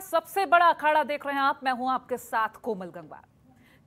सबसे बड़ा अखाड़ा देख रहे हैं आप। मैं हूं आपके साथ कोमल गंगवार।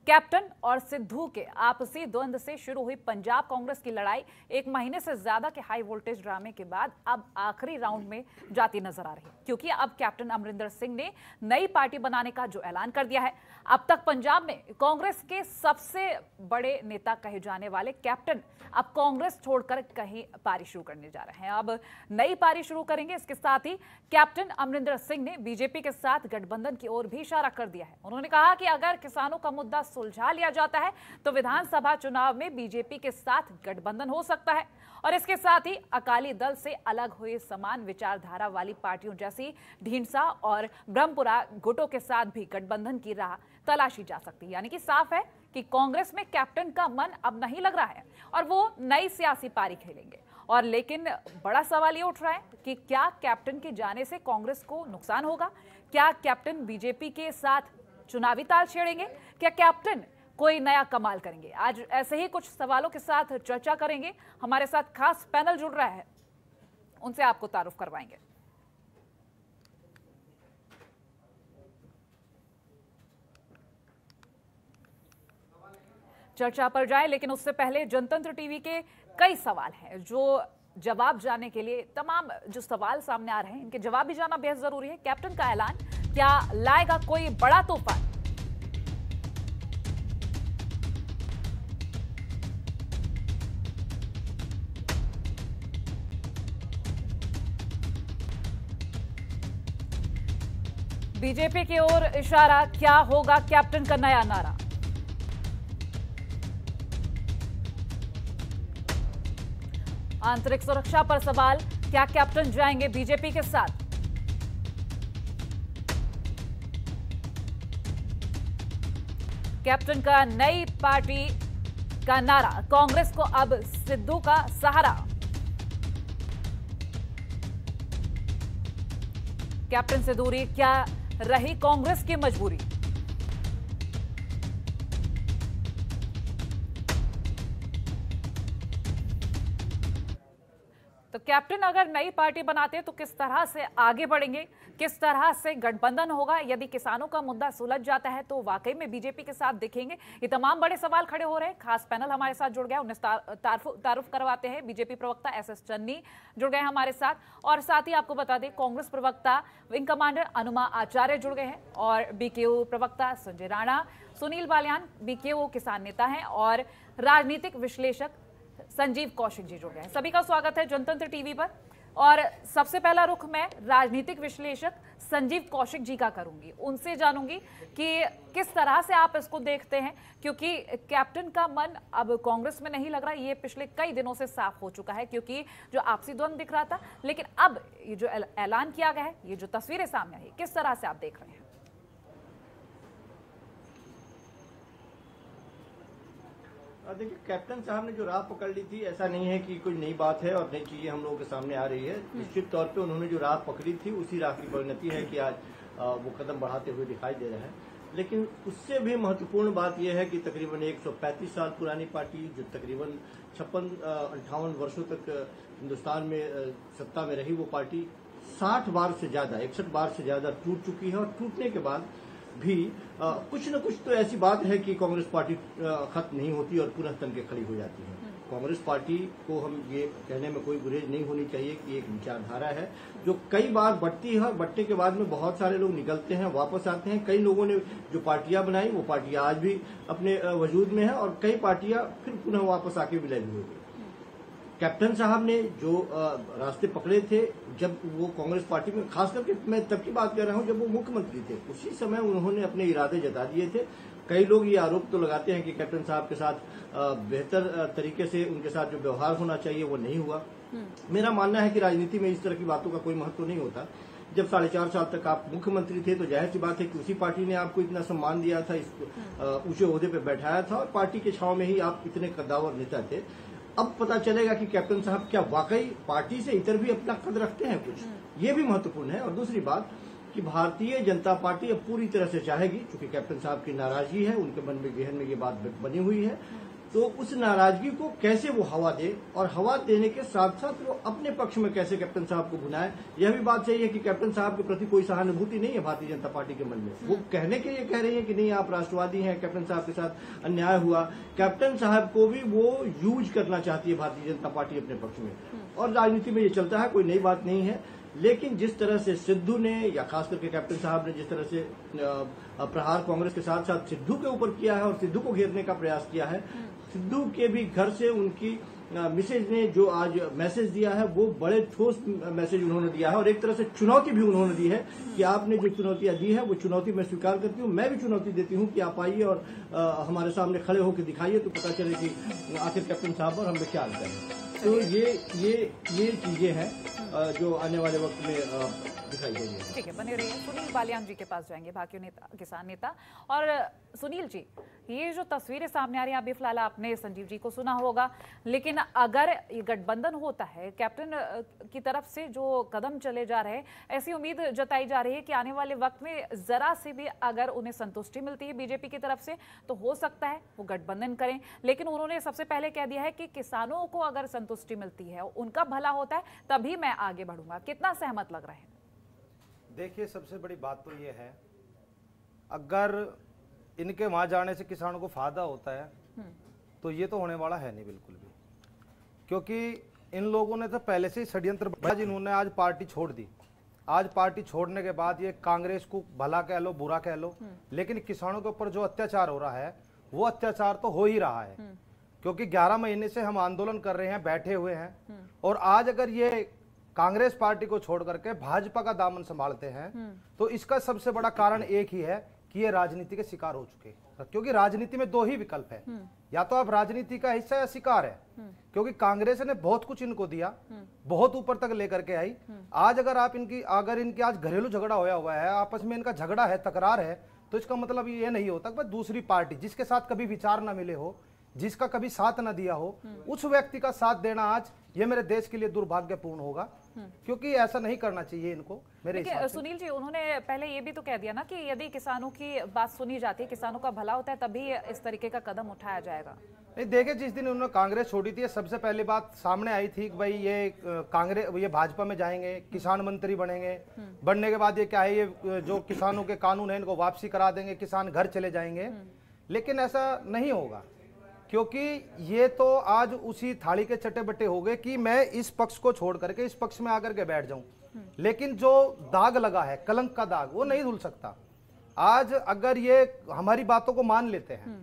कैप्टन और सिद्धू के आपसी द्वंद्व से शुरू हुई पंजाब कांग्रेस की लड़ाई एक महीने से ज्यादा के हाई वोल्टेज ड्रामे के बाद अब आखिरी राउंड में जाती नजर आ रही है, क्योंकि अब कैप्टन अमरिंदर सिंह ने नई पार्टी बनाने का जो ऐलान कर दिया है। अब तक पंजाब में कांग्रेस के सबसे बड़े नेता कहे जाने वाले कैप्टन अब कांग्रेस छोड़कर कहीं पारी शुरू करने जा रहे हैं। अब नई पारी शुरू करेंगे। इसके साथ ही कैप्टन अमरिंदर सिंह ने बीजेपी के साथ गठबंधन की ओर भी इशारा कर दिया है। उन्होंने कहा कि अगर किसानों का मुद्दा सुलझा लिया जाता है तो विधानसभा चुनाव में बीजेपी के साथ गठबंधन हो सकता है। और इसके साथ ही अकाली दल से अलग हुए समान विचारधारा वाली पार्टियों जैसी ढींढसा और ब्रह्मपुरा गुटों के साथ भी गठबंधन की राह तलाशी जा सकती है। यानी कि साफ है कि कांग्रेस में कैप्टन का मन अब नहीं लग रहा है और वो नई सियासी पारी खेलेंगे। और लेकिन बड़ा सवाल ये उठ रहा है कि क्या कैप्टन के जाने से कांग्रेस को नुकसान होगा? क्या कैप्टन बीजेपी के साथ चुनावी ताल छेड़ेंगे? क्या कैप्टन कोई नया कमाल करेंगे? आज ऐसे ही कुछ सवालों के साथ चर्चा करेंगे। हमारे साथ खास पैनल जुड़ रहा है, उनसे आपको तारुफ करवाएंगे। चर्चा पर जाए, लेकिन उससे पहले जनतंत्र टीवी के कई सवाल हैं जो जवाब जानने के लिए तमाम जो सवाल सामने आ रहे हैं, इनके जवाब भी जानना बेहद जरूरी है। कैप्टन का ऐलान क्या लाएगा कोई बड़ा तूफान? बीजेपी की ओर इशारा, क्या होगा कैप्टन का नया नारा? आंतरिक सुरक्षा पर सवाल, क्या कैप्टन जाएंगे बीजेपी के साथ? कैप्टन का नई पार्टी का नारा, कांग्रेस को अब सिद्धू का सहारा। कैप्टन से दूरी क्या रही कांग्रेस की मजबूरी? तो कैप्टन अगर नई पार्टी बनाते हैं तो किस तरह से आगे बढ़ेंगे, किस तरह से गठबंधन होगा? यदि किसानों का मुद्दा सुलझ जाता है तो वाकई में बीजेपी के साथ दिखेंगे? ये तमाम बड़े सवाल खड़े हो रहे हैं। खास पैनल हमारे साथ जुड़ गया, उन्हें तारुफ करवाते हैं। बीजेपी प्रवक्ता एसएस चन्नी जुड़ गए हमारे साथ, और साथ ही आपको बता दें कांग्रेस प्रवक्ता विंग कमांडर अनुमा आचार्य जुड़ गए हैं, और बीकेयू प्रवक्ता संजय राणा, सुनील बालियान बीकेयू किसान नेता हैं, और राजनीतिक विश्लेषक संजीव कौशिक जी जुड़ गए हैं। सभी का स्वागत है जनतंत्र टीवी पर। और सबसे पहला रुख मैं राजनीतिक विश्लेषक संजीव कौशिक जी का करूंगी। उनसे जानूंगी कि किस तरह से आप इसको देखते हैं, क्योंकि कैप्टन का मन अब कांग्रेस में नहीं लग रहा। ये पिछले कई दिनों से साफ हो चुका है, क्योंकि जो आपसी द्वंद्व दिख रहा था, लेकिन अब ये जो ऐलान किया गया है, ये जो तस्वीरें सामने आई, किस तरह से आप देख रहे हैं? देखिए, कैप्टन साहब ने जो राह पकड़ ली थी, ऐसा नहीं है कि कोई नई बात है और नई चीजें हम लोगों के सामने आ रही है। निश्चित तौर पे उन्होंने जो राह पकड़ी थी उसी राह की परिणति है कि आज वो कदम बढ़ाते हुए दिखाई दे रहे हैं। लेकिन उससे भी महत्वपूर्ण बात यह है कि तकरीबन 135 साल पुरानी पार्टी, जो तकरीबन 56-58 वर्षों तक हिंदुस्तान में सत्ता में रही, वो पार्टी 60 बार से ज्यादा, 61 बार से ज्यादा टूट चुकी है। और टूटने के बाद भी कुछ न कुछ तो ऐसी बात है कि कांग्रेस पार्टी खत्म नहीं होती और पुनः तन के खड़ी हो जाती है। कांग्रेस पार्टी को हम ये कहने में कोई गुरेज नहीं होनी चाहिए कि एक विचारधारा है जो कई बार बढ़ती है, और बढ़ने के बाद में बहुत सारे लोग निकलते हैं, वापस आते हैं। कई लोगों ने जो पार्टियां बनाई वो पार्टियां आज भी अपने वजूद में है, और कई पार्टियां फिर पुनः वापस आके विलय भी हो गई। कैप्टन साहब ने जो रास्ते पकड़े थे जब वो कांग्रेस पार्टी में, खास करके मैं तब की बात कर रहा हूं जब वो मुख्यमंत्री थे, उसी समय उन्होंने अपने इरादे जता दिए थे। कई लोग ये आरोप तो लगाते हैं कि कैप्टन साहब के साथ बेहतर तरीके से उनके साथ जो व्यवहार होना चाहिए वो नहीं हुआ। मेरा मानना है कि राजनीति में इस तरह की बातों का कोई महत्व नहीं होता। जब 4.5 साल तक आप मुख्यमंत्री थे तो जाहिर सी बात है कि उसी पार्टी ने आपको इतना सम्मान दिया था, इस ऊंचे ओहदे पे बैठाया था, और पार्टी के छांव में ही आप इतने कद्दावर नेता थे। अब पता चलेगा कि कैप्टन साहब क्या वाकई पार्टी से इतर भी अपना कद रखते हैं कुछ, ये भी महत्वपूर्ण है। और दूसरी बात कि भारतीय जनता पार्टी अब पूरी तरह से चाहेगी, क्योंकि कैप्टन साहब की नाराजगी है, उनके मन में जहन में ये बात बनी हुई है, तो उस नाराजगी को कैसे वो हवा दे और हवा देने के साथ साथ वो अपने पक्ष में कैसे कैप्टन साहब को भुनाए। यह भी बात सही है कि कैप्टन साहब के प्रति कोई सहानुभूति नहीं है भारतीय जनता पार्टी के मन में। वो कहने के लिए कह रही है कि नहीं आप राष्ट्रवादी हैं, कैप्टन साहब के साथ अन्याय हुआ। कैप्टन साहब को भी वो यूज करना चाहती है भारतीय जनता पार्टी अपने पक्ष में, और राजनीति में ये चलता है, कोई नई बात नहीं है। लेकिन जिस तरह से सिद्धू ने या खास करके कैप्टन साहब ने जिस तरह से प्रहार कांग्रेस के साथ साथ सिद्धू के ऊपर किया है और सिद्धू को घेरने का प्रयास किया है, सिद्धू के भी घर से उनकी मिसेज ने जो आज मैसेज दिया है वो बड़े ठोस मैसेज उन्होंने दिया है, और एक तरह से चुनौती भी उन्होंने दी है कि आपने जो चुनौतियां दी है वो चुनौती मैं स्वीकार करती हूँ। मैं भी चुनौती देती हूँ कि आप आइए और हमारे सामने खड़े होकर दिखाइए तो पता चले कि आखिर कैप्टन साहब और हम में क्या अंतर है। तो ये चीजें हैं जो आने वाले वक्त में दिखाई देंगी। ठीक है, बने रहिए। सुनील बालियान जी के पास जाएंगे, भाकियू नेता, किसान नेता। और सुनील जी, ये जो तस्वीरें सामने आ रही हैं, अभी फिलहाल आपने संजीव जी को सुना होगा, लेकिन अगर ये गठबंधन होता है, कैप्टन की तरफ से जो कदम चले जा रहे हैं, ऐसी उम्मीद जताई जा रही है कि आने वाले वक्त में जरा से भी अगर उन्हें संतुष्टि मिलती है बीजेपी की तरफ से तो हो सकता है वो गठबंधन करें। लेकिन उन्होंने सबसे पहले कह दिया है कि किसानों को अगर संतुष्टि मिलती है, उनका भला होता है, तभी मैं आगे बढ़ूंगा। कितना सहमत लग रहे हैं? देखिए, सबसे बड़ी बात तो ये है, अगर इनके वहां जाने से किसानों को फायदा होता है तो ये तो होने वाला है नहीं बिल्कुल भी, क्योंकि इन लोगों ने तो पहले से ही षड्यंत्र बनाया। जिन्होंने आज पार्टी छोड़ दी, आज पार्टी छोड़ने के बाद ये कांग्रेस को भला कह लो बुरा कह लो, लेकिन किसानों के ऊपर जो अत्याचार हो रहा है वो अत्याचार तो हो ही रहा है, क्योंकि 11 महीने से हम आंदोलन कर रहे हैं, बैठे हुए हैं, और आज अगर ये कांग्रेस पार्टी को छोड़ करके भाजपा का दामन संभालते हैं तो इसका सबसे बड़ा कारण एक ही है कि ये राजनीति के शिकार हो चुके हैं। क्योंकि राजनीति में 2 ही विकल्प है, या तो आप राजनीति का हिस्सा या शिकार है, क्योंकि कांग्रेस ने बहुत कुछ इनको दिया, बहुत ऊपर तक लेकर के आई। आज अगर इनकी आज घरेलू झगड़ा होया हुआ है, आपस में इनका झगड़ा है, तकरार है, तो इसका मतलब ये नहीं होता कि दूसरी पार्टी जिसके साथ कभी विचार ना मिले हो, जिसका कभी साथ ना दिया हो, उस व्यक्ति का साथ देना आज ये मेरे देश के लिए दुर्भाग्यपूर्ण होगा, क्योंकि ऐसा नहीं करना चाहिए इनको मेरे हिसाब से। सुनील जी, उन्होंने पहले ये भी तो कह दिया ना कि यदि किसानों की बात सुनी जाती है, किसानों का भला होता है, तभी इस तरीके का कदम उठाया जाएगा। नहीं, देखिए, जिस दिन उन्होंने कांग्रेस छोड़ी थी, सबसे पहले बात सामने आई थी कि भाई ये भाजपा में जाएंगे, किसान मंत्री बनेंगे, बनने के बाद ये क्या है, ये जो किसानों के कानून है इनको वापसी करा देंगे, किसान घर चले जाएंगे। लेकिन ऐसा नहीं होगा, क्योंकि ये तो आज उसी थाली के चट्टे बट्टे हो गए कि मैं इस पक्ष को छोड़ करके इस पक्ष में आकर के बैठ जाऊं, लेकिन जो दाग लगा है, कलंक का दाग, वो नहीं धुल सकता। आज अगर ये हमारी बातों को मान लेते हैं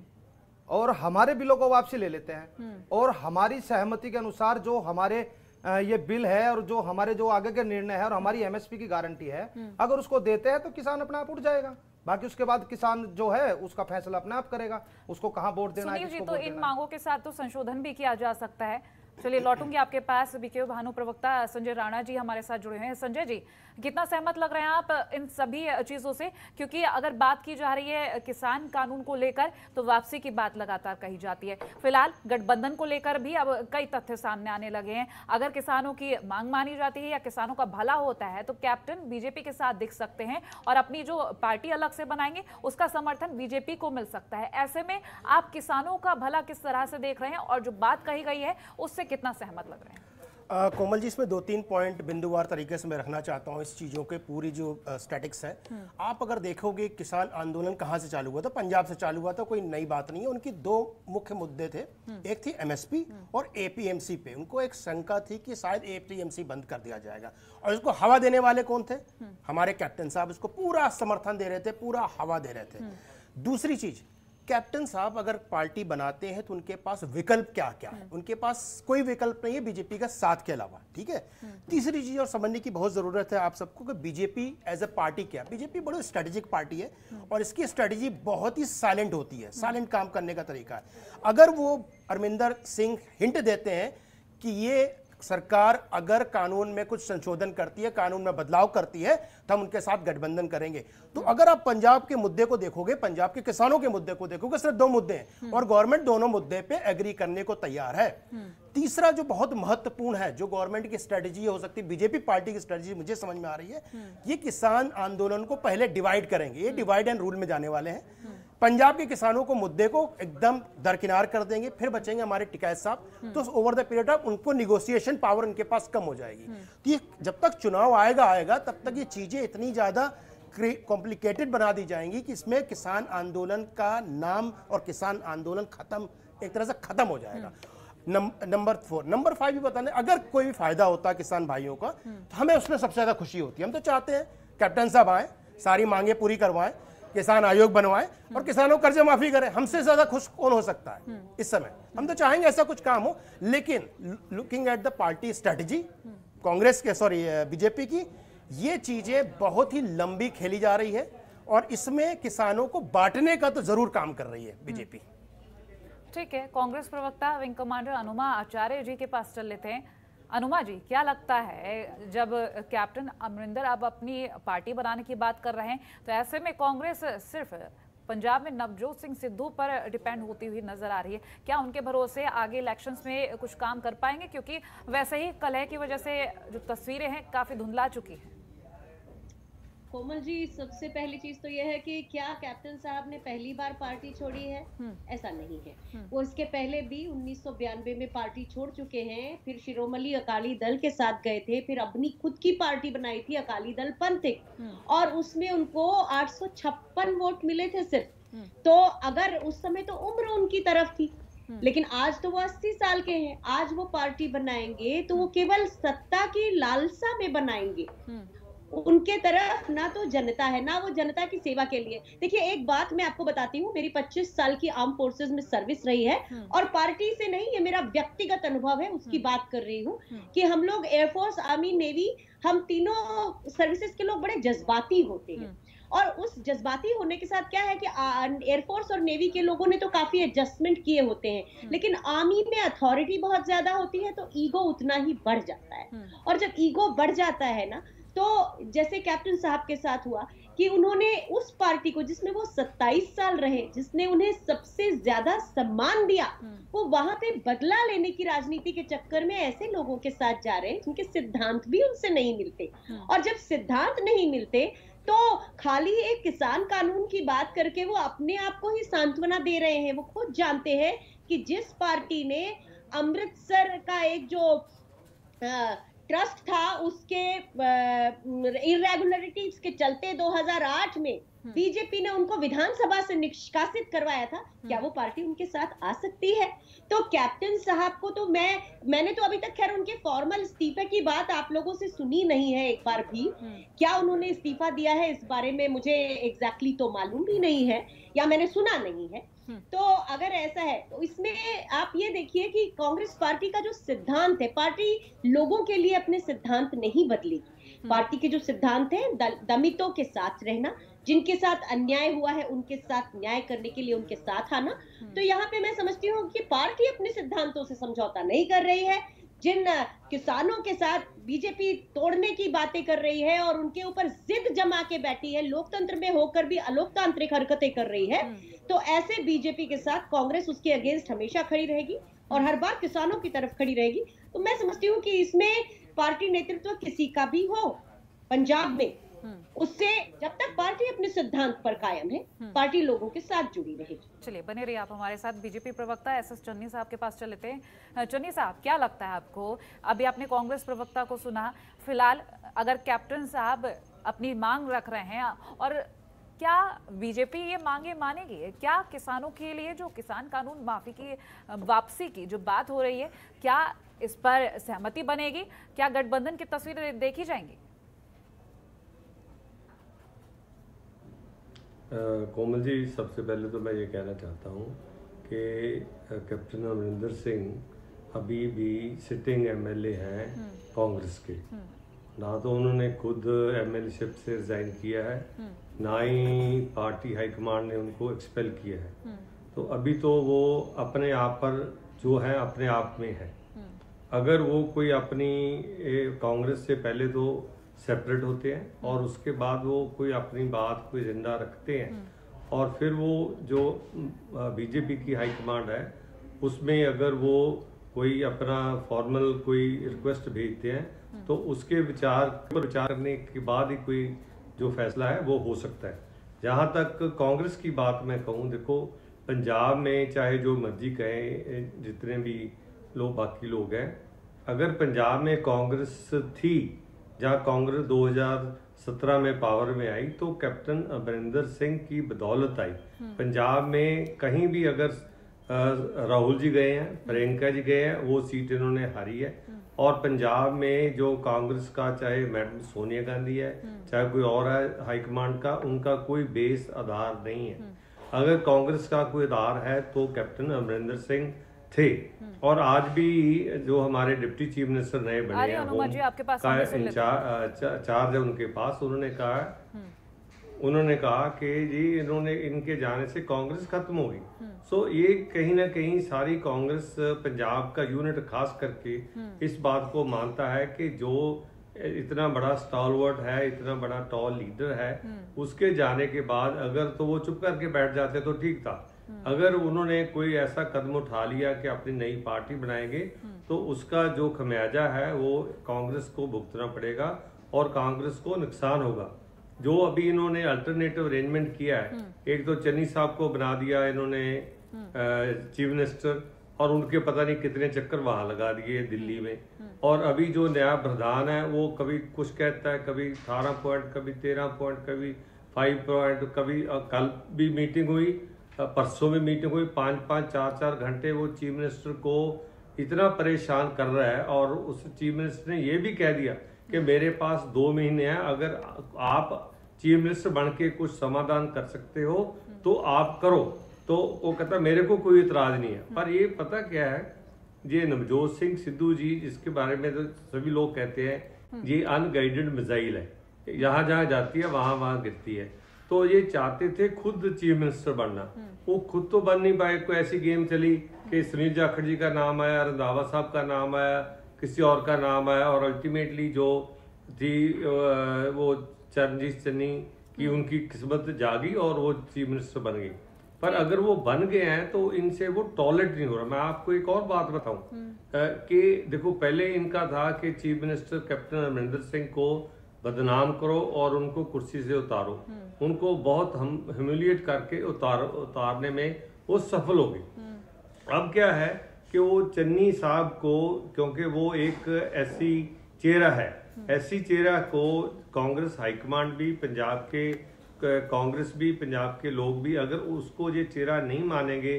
और हमारे बिलों को वापसी ले लेते हैं और हमारी सहमति के अनुसार जो हमारे ये बिल है और जो हमारे जो आगे के निर्णय है और हमारी एमएसपी की गारंटी है, अगर उसको देते हैं तो किसान अपने आप उठ जाएगा। बाकी उसके बाद किसान जो है उसका फैसला अपने आप करेगा, उसको कहां वोट देना है। सुनील जी, तो इन मांगों के साथ तो संशोधन भी किया जा सकता है। चलिए, लौटूंगी आपके पास। बीकेयू भानु प्रवक्ता संजय राणा जी हमारे साथ जुड़े हैं। संजय जी, कितना सहमत लग रहे हैं आप इन सभी चीजों से? क्योंकि अगर बात की जा रही है किसान कानून को लेकर तो वापसी की बात लगातार कही जाती है। फिलहाल गठबंधन को लेकर भी अब कई तथ्य सामने आने लगे हैं। अगर किसानों की मांग मानी जाती है या किसानों का भला होता है तो कैप्टन बीजेपी के साथ दिख सकते हैं और अपनी जो पार्टी अलग से बनाएंगे उसका समर्थन बीजेपी को मिल सकता है। ऐसे में आप किसानों का भला किस तरह से देख रहे हैं और जो बात कही गई है उससे कितना सहमत लग रहे हैं? कोमल जी, इसमें 2-3 पॉइंट बिंदुवार तरीके से मैं रखना चाहता हूं इस चीज़ों के पूरी जो स्टैटिक्स है। आप अगर देखोगे किसान आंदोलन कहां से चालू हुआ था, पंजाब से चालू हुआ था, कोई नई बात नहीं है। उनकी 2 मुख्य मुद्दे थे, एक थी एमएसपी और एपीएमसी पे। उनको एक शंका थी कि शायद एपीएमसी बंद कर दिया जाएगा, और इसको हवा देने वाले कौन थे? हमारे कैप्टन साहब इसको पूरा समर्थन दे रहे थे, पूरा हवा दे रहे थे। दूसरी चीज, कैप्टन साहब अगर पार्टी बनाते हैं तो उनके पास विकल्प क्या क्या है? उनके पास कोई विकल्प नहीं है बीजेपी का साथ के अलावा, ठीक है। तीसरी चीज और समझने की बहुत जरूरत है आप सबको कि बीजेपी एज ए पार्टी क्या, बीजेपी बड़ी स्ट्रेटेजिक पार्टी है और इसकी स्ट्रेटेजी बहुत ही साइलेंट होती है, साइलेंट काम करने का तरीका है। अगर वो अरविंदर सिंह हिंट देते हैं कि ये सरकार अगर कानून में कुछ संशोधन करती है, कानून में बदलाव करती है, तो हम उनके साथ गठबंधन करेंगे। तो अगर आप पंजाब के मुद्दे को देखोगे, पंजाब के किसानों के मुद्दे को देखोगे, सिर्फ 2 मुद्दे हैं और गवर्नमेंट दोनों मुद्दे पे एग्री करने को तैयार है। तीसरा जो बहुत महत्वपूर्ण है, जो गवर्नमेंट की स्ट्रेटेजी हो सकती है, बीजेपी पार्टी की स्ट्रेटेजी मुझे समझ में आ रही है, ये किसान आंदोलन को पहले डिवाइड करेंगे, ये डिवाइड एंड रूल में जाने वाले हैं। पंजाब के किसानों को मुद्दे को एकदम दरकिनार कर देंगे, फिर बचेंगे हमारे टिकैत साहब। तो ओवर द पीरियड ऑफ उनको निगोशिएशन पावर उनके पास कम हो जाएगी। तो ये जब तक चुनाव आएगा तब तक ये चीजें इतनी ज्यादा कॉम्प्लिकेटेड बना दी जाएंगी कि इसमें किसान आंदोलन का नाम और किसान आंदोलन खत्म, एक तरह से खत्म हो जाएगा। नंबर 4, नंबर 5 भी बताने, अगर कोई भी फायदा होता है किसान भाइयों का तो हमें उसमें सबसे ज्यादा खुशी होती है। हम तो चाहते हैं कैप्टन साहब आए, सारी मांगे पूरी करवाएं, किसान आयोग बनवाएं और किसानों को कर्जे माफी करें। हमसे ज्यादा खुश कौन हो सकता है इस समय? हम तो चाहेंगे ऐसा कुछ काम हो, लेकिन looking at the party strategy Congress के, सॉरी बीजेपी की, ये चीजें बहुत ही लंबी खेली जा रही है और इसमें किसानों को बांटने का तो जरूर काम कर रही है बीजेपी। ठीक है, कांग्रेस प्रवक्ता विंग कमांडर अनुमा आचार्य जी के पास चल लेते हैं। अनुमा जी, क्या लगता है जब कैप्टन अमरिंदर अब अपनी पार्टी बनाने की बात कर रहे हैं तो ऐसे में कांग्रेस सिर्फ पंजाब में नवजोत सिंह सिद्धू पर डिपेंड होती हुई नजर आ रही है, क्या उनके भरोसे आगे इलेक्शंस में कुछ काम कर पाएंगे? क्योंकि वैसे ही कलह की वजह से जो तस्वीरें हैं काफी धुंधला चुकी हैं। कोमल जी, सबसे पहली चीज तो यह है कि क्या कैप्टन साहब ने पहली बार पार्टी छोड़ी है? ऐसा नहीं है। वो इसके पहले भी 1992 में पार्टी छोड़ चुके हैं, फिर शिरोमणि अकाली दल के साथ गए थे, फिर अपनी खुद की पार्टी बनाई थी अकाली दल पंथिक, और उसमें उनको 856 वोट मिले थे सिर्फ। तो अगर उस समय तो उम्र उनकी तरफ थी, लेकिन आज तो वो 80 साल के हैं। आज वो पार्टी बनाएंगे तो वो केवल सत्ता की लालसा में बनाएंगे, उनके तरफ ना तो जनता है ना वो जनता की सेवा के लिए। देखिए, एक बात मैं आपको बताती हूँ, मेरी 25 साल की आर्म फोर्सेस में सर्विस रही है और पार्टी से नहीं, ये मेरा व्यक्तिगत अनुभव है, उसकी बात कर रही हूँ कि हम लोग एयरफोर्स, आर्मी, नेवी, हम तीनों सर्विसेज के लोग बड़े जज्बाती होते हैं। और उस जज्बाती होने के साथ क्या है कि एयरफोर्स और नेवी के लोगों ने तो काफी एडजस्टमेंट किए होते हैं, लेकिन आर्मी में अथॉरिटी बहुत ज्यादा होती है तो ईगो उतना ही बढ़ जाता है। और जब ईगो बढ़ जाता है ना, तो जैसे कैप्टन साहब के साथ हुआ कि उन्होंने उस पार्टी को जिसमें वो 27 साल रहे, जिसने उन्हें सबसे ज्यादा सम्मान दिया, वो वहां पे बदला लेने की राजनीति के चक्कर में ऐसे लोगों के साथ जा रहे हैं जिनके सिद्धांत भी उनसे नहीं मिलते। और जब सिद्धांत नहीं मिलते तो खाली एक किसान कानून की बात करके वो अपने आप को ही सांत्वना दे रहे हैं। वो खुद जानते हैं कि जिस पार्टी ने अमृतसर का एक जो ट्रस्ट था, उसके इरेगुलरिटीज के चलते 2008 में बीजेपी ने उनको विधानसभा से निष्कासित करवाया था। क्या वो पार्टी उनके साथ आ सकती है? तो कैप्टन साहब को तो मैंने तो अभी तक खैर उनके फॉर्मल इस्तीफे की बात आप लोगों से सुनी नहीं है एक बार भी। क्या उन्होंने इस्तीफा दिया है इस बारे में मुझे एग्जैक्टली तो मालूम भी नहीं है, या मैंने सुना नहीं है। तो अगर ऐसा है तो इसमें आप ये देखिए कि कांग्रेस पार्टी का जो सिद्धांत है, पार्टी लोगों के लिए अपने सिद्धांत नहीं बदलेगी। पार्टी के जो सिद्धांत है, दलितों के साथ रहना, जिनके साथ अन्याय हुआ है उनके साथ न्याय करने के लिए उनके साथ आना। तो यहाँ पे मैं समझती हूँ कि पार्टी अपने सिद्धांतों से समझौता नहीं कर रही है। जिन किसानों के साथ बीजेपी तोड़ने की बातें कर रही है और उनके ऊपर जिद जमा के बैठी है, लोकतंत्र में होकर भी अलोकतांत्रिक हरकतें कर रही है, तो ऐसे बीजेपी के साथ कांग्रेस उसके अगेंस्ट हमेशा खड़ी रहेगी और हर बार किसानों की तरफ खड़ी रहेगी। तो मैं समझती हूँ कि इसमें पार्टी नेतृत्व किसी का भी हो पंजाब में, उससे जब तक पार्टी अपने सिद्धांत पर कायम है, पार्टी लोगों के साथ जुड़ी रहेगी। चलिए, बने रहिए आप हमारे साथ। बीजेपी प्रवक्ता एसएस चन्नी साहब के पास चल लेते हैं। चन्नी साहब, क्या लगता है आपको? अभी आपने कांग्रेस प्रवक्ता को सुना, फिलहाल अगर कैप्टन साहब अपनी मांग रख रहे हैं और क्या बीजेपी ये मांगे मानेगी? क्या किसानों के लिए जो किसान कानून माफी की वापसी की जो बात हो रही है, क्या इस पर सहमति बनेगी? क्या गठबंधन की तस्वीरें देखी जाएंगी? कोमल जी, सबसे पहले तो मैं ये कहना चाहता हूँ कि कैप्टन अमरिंदर सिंह अभी भी सिटिंग एमएलए हैं कांग्रेस के। ना तो उन्होंने खुद एमएलएशिप से रिजाइन किया है, ना ही पार्टी हाईकमांड ने उनको एक्सपेल किया है। तो अभी तो वो अपने आप पर जो है अपने आप में है। अगर वो कोई अपनी कांग्रेस से पहले तो सेपरेट होते हैं और उसके बाद वो कोई अपनी बात कोई एजेंडा रखते हैं और फिर वो जो बीजेपी की हाईकमांड है उसमें अगर वो कोई अपना फॉर्मल कोई रिक्वेस्ट भेजते हैं तो उसके विचार करने के बाद ही कोई जो फैसला है वो हो सकता है। जहाँ तक कांग्रेस की बात मैं कहूँ, देखो पंजाब में चाहे जो मर्जी कहें, जितने भी लोग बाकी लोग हैं, अगर पंजाब में कांग्रेस थी, जहाँ कांग्रेस 2017 में पावर में आई, तो कैप्टन अमरिंदर सिंह की बदौलत आई। पंजाब में कहीं भी अगर राहुल जी गए हैं, प्रियंका जी गए हैं, वो सीट इन्होंने हारी है। और पंजाब में जो कांग्रेस का, चाहे मैडम सोनिया गांधी है, चाहे कोई और है हाईकमांड का, उनका कोई बेस आधार नहीं है। अगर कांग्रेस का कोई आधार है तो कैप्टन अमरिंदर सिंह थे। और आज भी जो हमारे डिप्टी चीफ मिनिस्टर नए बने हैं, होम का इंचार्ज है उनके पास, उन्होंने कहा कि जी इनके जाने से कांग्रेस खत्म होगी। सो ये कहीं ना कहीं सारी कांग्रेस पंजाब का यूनिट खास करके इस बात को मानता है कि जो इतना बड़ा स्टॉलवर्ड है, इतना बड़ा टॉल लीडर है, उसके जाने के बाद अगर तो वो चुप करके बैठ जाते तो ठीक था। अगर उन्होंने कोई ऐसा कदम उठा लिया कि अपनी नई पार्टी बनाएंगे, तो उसका जो खमियाजा है वो कांग्रेस को भुगतना पड़ेगा और कांग्रेस को नुकसान होगा। जो अभी इन्होंने अल्टरनेटिव अरेंजमेंट किया है, एक तो चन्नी साहब को बना दिया इन्होंने चीफ मिनिस्टर, और उनके पता नहीं कितने चक्कर वहां लगा दिए दिल्ली में। और अभी जो नया प्रधान है वो कभी कुछ कहता है, कभी 18 पॉइंट, कभी 13 पॉइंट, कभी 5 पॉइंट, कभी कल भी मीटिंग हुई, परसों में मीटिंग हुई, 5-5, 4-4 घंटे वो चीफ मिनिस्टर को इतना परेशान कर रहा है। और उस चीफ मिनिस्टर ने ये भी कह दिया कि मेरे पास 2 महीने हैं, अगर आप चीफ मिनिस्टर बन के कुछ समाधान कर सकते हो तो आप करो। तो वो कहता मेरे को कोई इतराज नहीं है। पर ये पता क्या है, ये नवजोत सिंह सिद्धू जी, जिसके बारे में तो सभी लोग कहते हैं ये अनगाइडेड मिसाइल है, यहाँ जहाँ जाती है वहां गिरती है। तो ये चाहते थे खुद चीफ मिनिस्टर बनना, वो खुद तो बन नहीं पाए। कोई ऐसी गेम चली कि सुनील जाखड़ जी का नाम आया, रंधावा साहब का नाम आया, किसी और का नाम आया, और अल्टीमेटली जो थी वो चरणजीत चन्नी की उनकी किस्मत जागी और वो चीफ मिनिस्टर बन गई। पर अगर वो बन गए हैं तो इनसे वो टॉलरेट नहीं हो रहा। मैं आपको एक और बात बताऊं कि देखो पहले इनका था कि chief minister captain Amarinder Singh को बदनाम करो और उनको कुर्सी से उतारो, उनको बहुत ह्यूमिलिएट करके उतारने में वो सफल हो गई। अब क्या है कि वो चन्नी साहब को, क्योंकि वो एक ऐसी चेहरा है, ऐसी चेहरा को कांग्रेस हाईकमांड भी, पंजाब के कांग्रेस भी, पंजाब के लोग भी अगर उसको ये चेहरा नहीं मानेंगे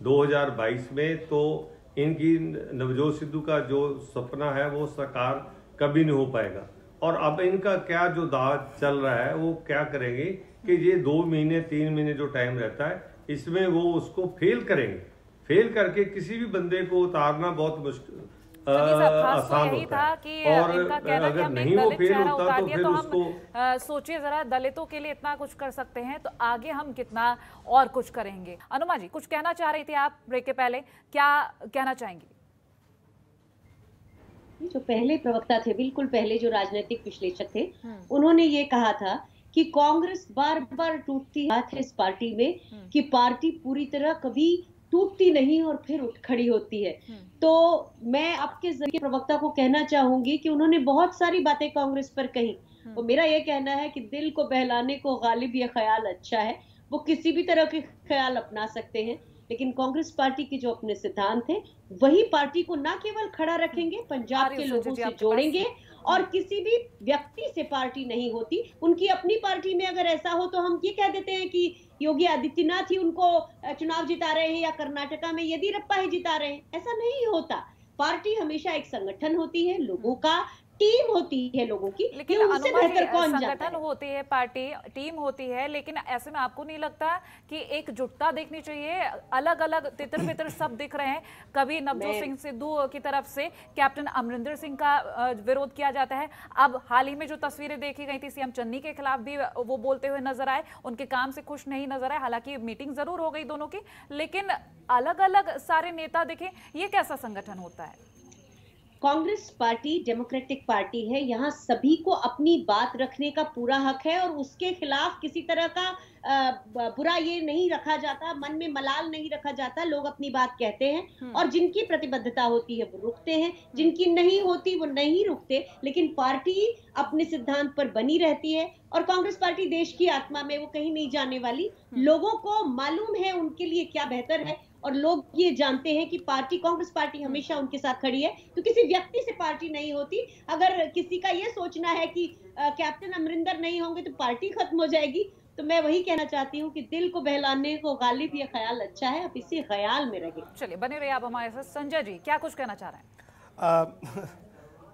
2022 में, तो इनकी नवजोत सिद्धू का जो सपना है वो साकार कभी नहीं हो पाएगा। और अब इनका क्या जो दाव चल रहा है, वो क्या करेंगे कि ये 2 महीने 3 महीने जो टाइम रहता है, इसमें वो उसको फेल करेंगे। फेल करके किसी भी बंदे को उतारना बहुत मुश्किल आसान होता है। कि और इनका कहना अगर कि नहीं वो फेल होता तो फिर उसको सोचिए जरा, दलितों के लिए इतना कुछ कर सकते हैं तो आगे हम कितना और कुछ करेंगे। अनुमा जी कुछ कहना चाह रही थी आप ब्रेक के पहले, क्या कहना चाहेंगी? जो पहले प्रवक्ता थे, बिल्कुल पहले जो राजनीतिक विश्लेषक थे, उन्होंने ये कहा था कि कांग्रेस बार बार टूटती है इस पार्टी में, कि पार्टी पूरी तरह कभी टूटती नहीं और फिर उठ खड़ी होती है। तो मैं आपके जरिए प्रवक्ता को कहना चाहूंगी कि उन्होंने बहुत सारी बातें कांग्रेस पर कही, और मेरा यह कहना है कि दिल को बहलाने को गालिब ये ख्याल अच्छा है, वो किसी भी तरह के ख्याल अपना सकते हैं, लेकिन कांग्रेस पार्टी के जो अपने सिद्धांत हैं वही पार्टी को न केवल खड़ा रखेंगे, पंजाब के लोगों से जोड़ेंगे। और किसी भी व्यक्ति से पार्टी नहीं होती, उनकी अपनी पार्टी में अगर ऐसा हो तो हम ये कह देते हैं कि योगी आदित्यनाथ ही उनको चुनाव जिता रहे हैं या कर्नाटका में येदियुरप्पा ही जिता रहे हैं, ऐसा नहीं होता। पार्टी हमेशा एक संगठन होती है, लोगों का टीम होती है, लोगों की। लेकिन उनसे बेहतर कौन जानता है? संगठन होती है, पार्टी टीम होती है, लेकिन ऐसे में आपको नहीं लगता कि एक जुटता देखनी चाहिए? अलग अलग तितर बितर सब दिख रहे हैं, कभी नवजोत सिंह सिद्धू की तरफ से कैप्टन अमरिंदर सिंह का विरोध किया जाता है। अब हाल ही में जो तस्वीरें देखी गई थी, सीएम चन्नी के खिलाफ भी वो बोलते हुए नजर आए, उनके काम से खुश नहीं नजर आए। हालांकि मीटिंग जरूर हो गई दोनों की, लेकिन अलग अलग सारे नेता देखे, ये कैसा संगठन होता है? कांग्रेस पार्टी डेमोक्रेटिक पार्टी है, यहाँ सभी को अपनी बात रखने का पूरा हक है और उसके खिलाफ किसी तरह का बुरा ये नहीं रखा जाता, मन में मलाल नहीं रखा जाता। लोग अपनी बात कहते हैं और जिनकी प्रतिबद्धता होती है वो रुकते हैं, जिनकी नहीं होती वो नहीं रुकते, लेकिन पार्टी अपने सिद्धांत पर बनी रहती है और कांग्रेस पार्टी देश की आत्मा में वो कहीं नहीं जाने वाली। लोगों को मालूम है उनके लिए क्या बेहतर है और लोग ये जानते हैं कि पार्टी, कांग्रेस पार्टी हमेशा उनके साथ खड़ी है। तो किसी व्यक्ति से पार्टी नहीं होती। अगर किसी का ये सोचना है कि कैप्टन अमरिंदर नहीं होंगे तो पार्टी खत्म हो जाएगी, तो मैं वही कहना चाहती हूँ कि दिल को बहलाने को गालिब ये ख्याल अच्छा है, अब इसी ख्याल में रहे। चलिए बने रहिए आप हमारे साथ। संजय जी क्या कुछ कहना चाह रहे हैं?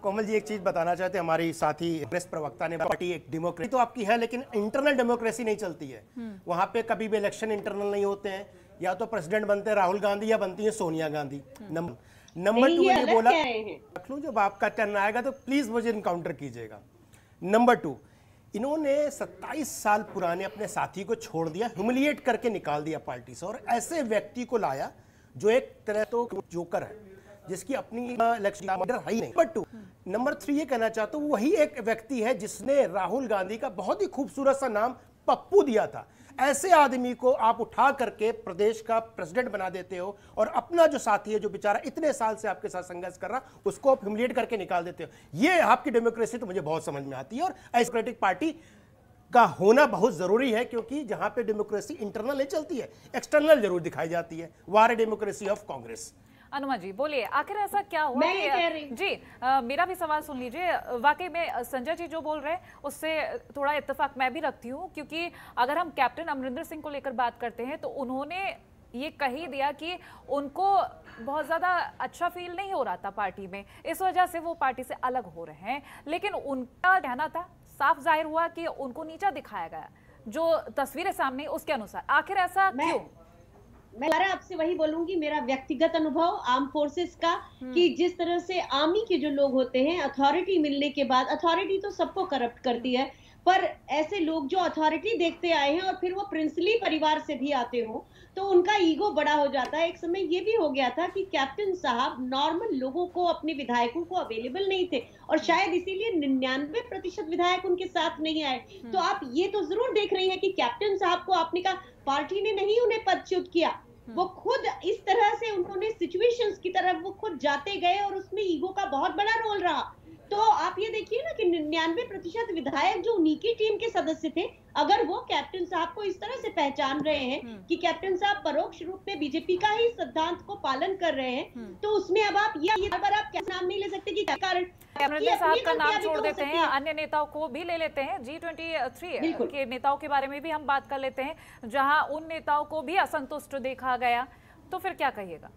कोमल जी एक चीज बताना चाहते हैं, हमारी साथी प्रेस प्रवक्ता ने, पार्टी एक डेमोक्रेसी तो आपकी है लेकिन इंटरनल डेमोक्रेसी नहीं चलती है। वहां पे कभी भी इलेक्शन इंटरनल नहीं होते हैं, या तो प्रेसिडेंट बनते हैं राहुल गांधी या बनती है सोनिया गांधी। नंबर 2 ये बोला, रख लूं जब आपका टर्न आएगा तो प्लीज मुझे इनकाउंटर कीजिएगा। नंबर 2, इन्होंने 27 साल पुराने अपने साथी को छोड़ दिया, ह्यूमिलिएट करके निकाल दिया पार्टी से, और ऐसे व्यक्ति को लाया जो एक तरह तो जोकर है, जिसकी अपनी इलेक्शन है ही नहीं। नंबर 3 ये कहना चाहता हूँ, वही एक व्यक्ति है जिसने राहुल गांधी का बहुत ही खूबसूरत सा नाम पप्पू दिया था। ऐसे आदमी को आप उठा करके प्रदेश का प्रेसिडेंट बना देते हो और अपना जो साथी है, जो बेचारा इतने साल से आपके साथ संघर्ष कर रहा, उसको आप ह्यूमिलिएट करके निकाल देते हो। ये आपकी डेमोक्रेसी तो मुझे बहुत समझ में आती है, और डेमोक्रेटिक पार्टी का होना बहुत जरूरी है, क्योंकि जहां पे डेमोक्रेसी इंटरनल नहीं चलती है, एक्सटर्नल जरूर दिखाई जाती है। वार डेमोक्रेसी ऑफ कांग्रेस। अनुमा जी बोलिए, आखिर ऐसा क्या हुआ? मैं ये कह रही जी मेरा भी सवाल सुन लीजिए। वाकई में संजय जी जो बोल रहे हैं उससे थोड़ा इत्तेफाक मैं भी रखती हूँ, क्योंकि अगर हम कैप्टन अमरिंदर सिंह को लेकर बात करते हैं तो उन्होंने ये कह ही दिया कि उनको बहुत ज़्यादा अच्छा फील नहीं हो रहा था पार्टी में, इस वजह से वो पार्टी से अलग हो रहे हैं। लेकिन उनका कहना था, साफ जाहिर हुआ कि उनको नीचा दिखाया गया, जो तस्वीरें सामने उसके अनुसार। आखिर ऐसा क्यों? मैं आपसे वही बोलूंगी, मेरा व्यक्तिगत अनुभव आर्म फोर्सेस का, कि जिस तरह से आर्मी के जो लोग होते हैं, अथॉरिटी मिलने के बाद, अथॉरिटी तो सबको करप्ट करती है, पर ऐसे लोग जो अथॉरिटी देखते आए हैं और फिर वो प्रिंसली परिवार से भी आते हो, तो उनका ईगो बड़ा हो जाता है। एक समय ये भी हो गया था कि कैप्टन साहब नॉर्मल लोगों को, अपने विधायकों को अवेलेबल नहीं थे, और शायद इसीलिए 99% विधायक उनके साथ नहीं आए। तो आप ये तो जरूर देख रही हैं कि कैप्टन साहब को आपने कहा पार्टी ने नहीं उन्हें पदच्युत किया, वो खुद इस तरह से उन्होंने सिचुएशंस की तरफ वो खुद जाते गए और उसमें ईगो का बहुत बड़ा रोल रहा। तो आप ये देखिए ना कि 99% विधायक जो उन्हीं की टीम के सदस्य थे, अगर वो कैप्टन साहब को इस तरह से पहचान रहे हैं कि कैप्टन साहब परोक्ष रूप में बीजेपी का ही सिद्धांत को पालन कर रहे हैं, तो उसमें अब आप ये बार आप क्या नाम नहीं ले सकते कि क्या कारण अमरिंदर साहब का नाम छोड़ देते हैं, अन्य नेताओं को भी ले लेते हैं। G23 के नेताओं के बारे में भी हम बात कर लेते हैं, जहां उन नेताओं को भी असंतुष्ट देखा गया, तो फिर क्या कहिएगा?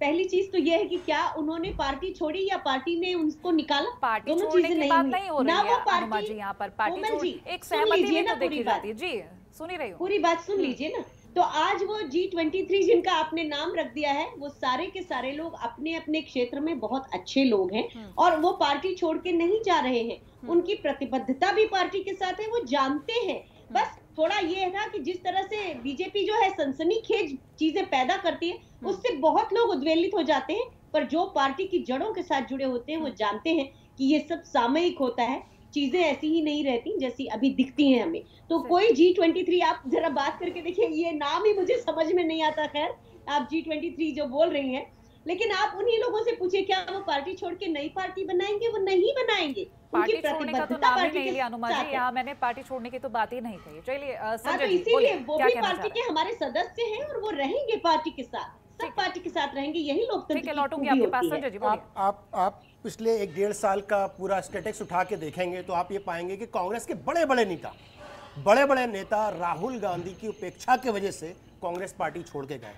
पहली चीज तो यह है कि क्या उन्होंने पार्टी छोड़ी या पार्टी ने उनको निकाला? पार्टी छोड़ने की बात नहीं हो रही है अनुमा जी, यहाँ पर पार्टी एक सहमति भी तो देखी जाती है। जी सुनी रही हूँ, पूरी बात सुन लीजिए ना। तो आज वो G23 जिनका आपने नाम रख दिया है, वो सारे के सारे लोग अपने अपने क्षेत्र में बहुत अच्छे लोग हैं और वो पार्टी छोड़ के नहीं जा रहे हैं। उनकी प्रतिबद्धता भी पार्टी के साथ है, वो जानते हैं। बस थोड़ा ये था कि जिस तरह से बीजेपी जो है सनसनीखेज चीजें पैदा करती है, उससे बहुत लोग उद्वेलित हो जाते हैं, पर जो पार्टी की जड़ों के साथ जुड़े होते हैं वो जानते हैं कि ये सब सामयिक होता है, चीजें ऐसी ही नहीं रहती जैसी अभी दिखती हैं हमें। तो कोई G23 आप जरा बात करके देखिए, ये नाम ही मुझे समझ में नहीं आता। खैर आप G23 जो बोल रही हैं, लेकिन आप उन्हीं लोगों से पूछिए क्या वो पार्टी छोड़ के नई पार्टी बनाएंगे? वो नहीं बनाएंगे। पार्टी छोड़ने का तो नाम ही नहीं लिया अनुमा जी, यहाँ मैंने पार्टी छोड़ने की तो बात ही नहीं कही। चलिए संजय जी बोलिए, वो भी पार्टी के हमारे सदस्य हैं और वो रहेंगे पार्टी के साथ, सब पार्टी के साथ रहेंगे, यही लोकतंत्र की लौटूंगी आपके पास। संजय जी बोलिए। आप पिछले 1-1.5 साल का पूरा स्टेटिक्स उठा के देखेंगे तो आप ये पाएंगे कि कांग्रेस के बड़े बड़े नेता राहुल गांधी की उपेक्षा की वजह से कांग्रेस पार्टी छोड़ के गए।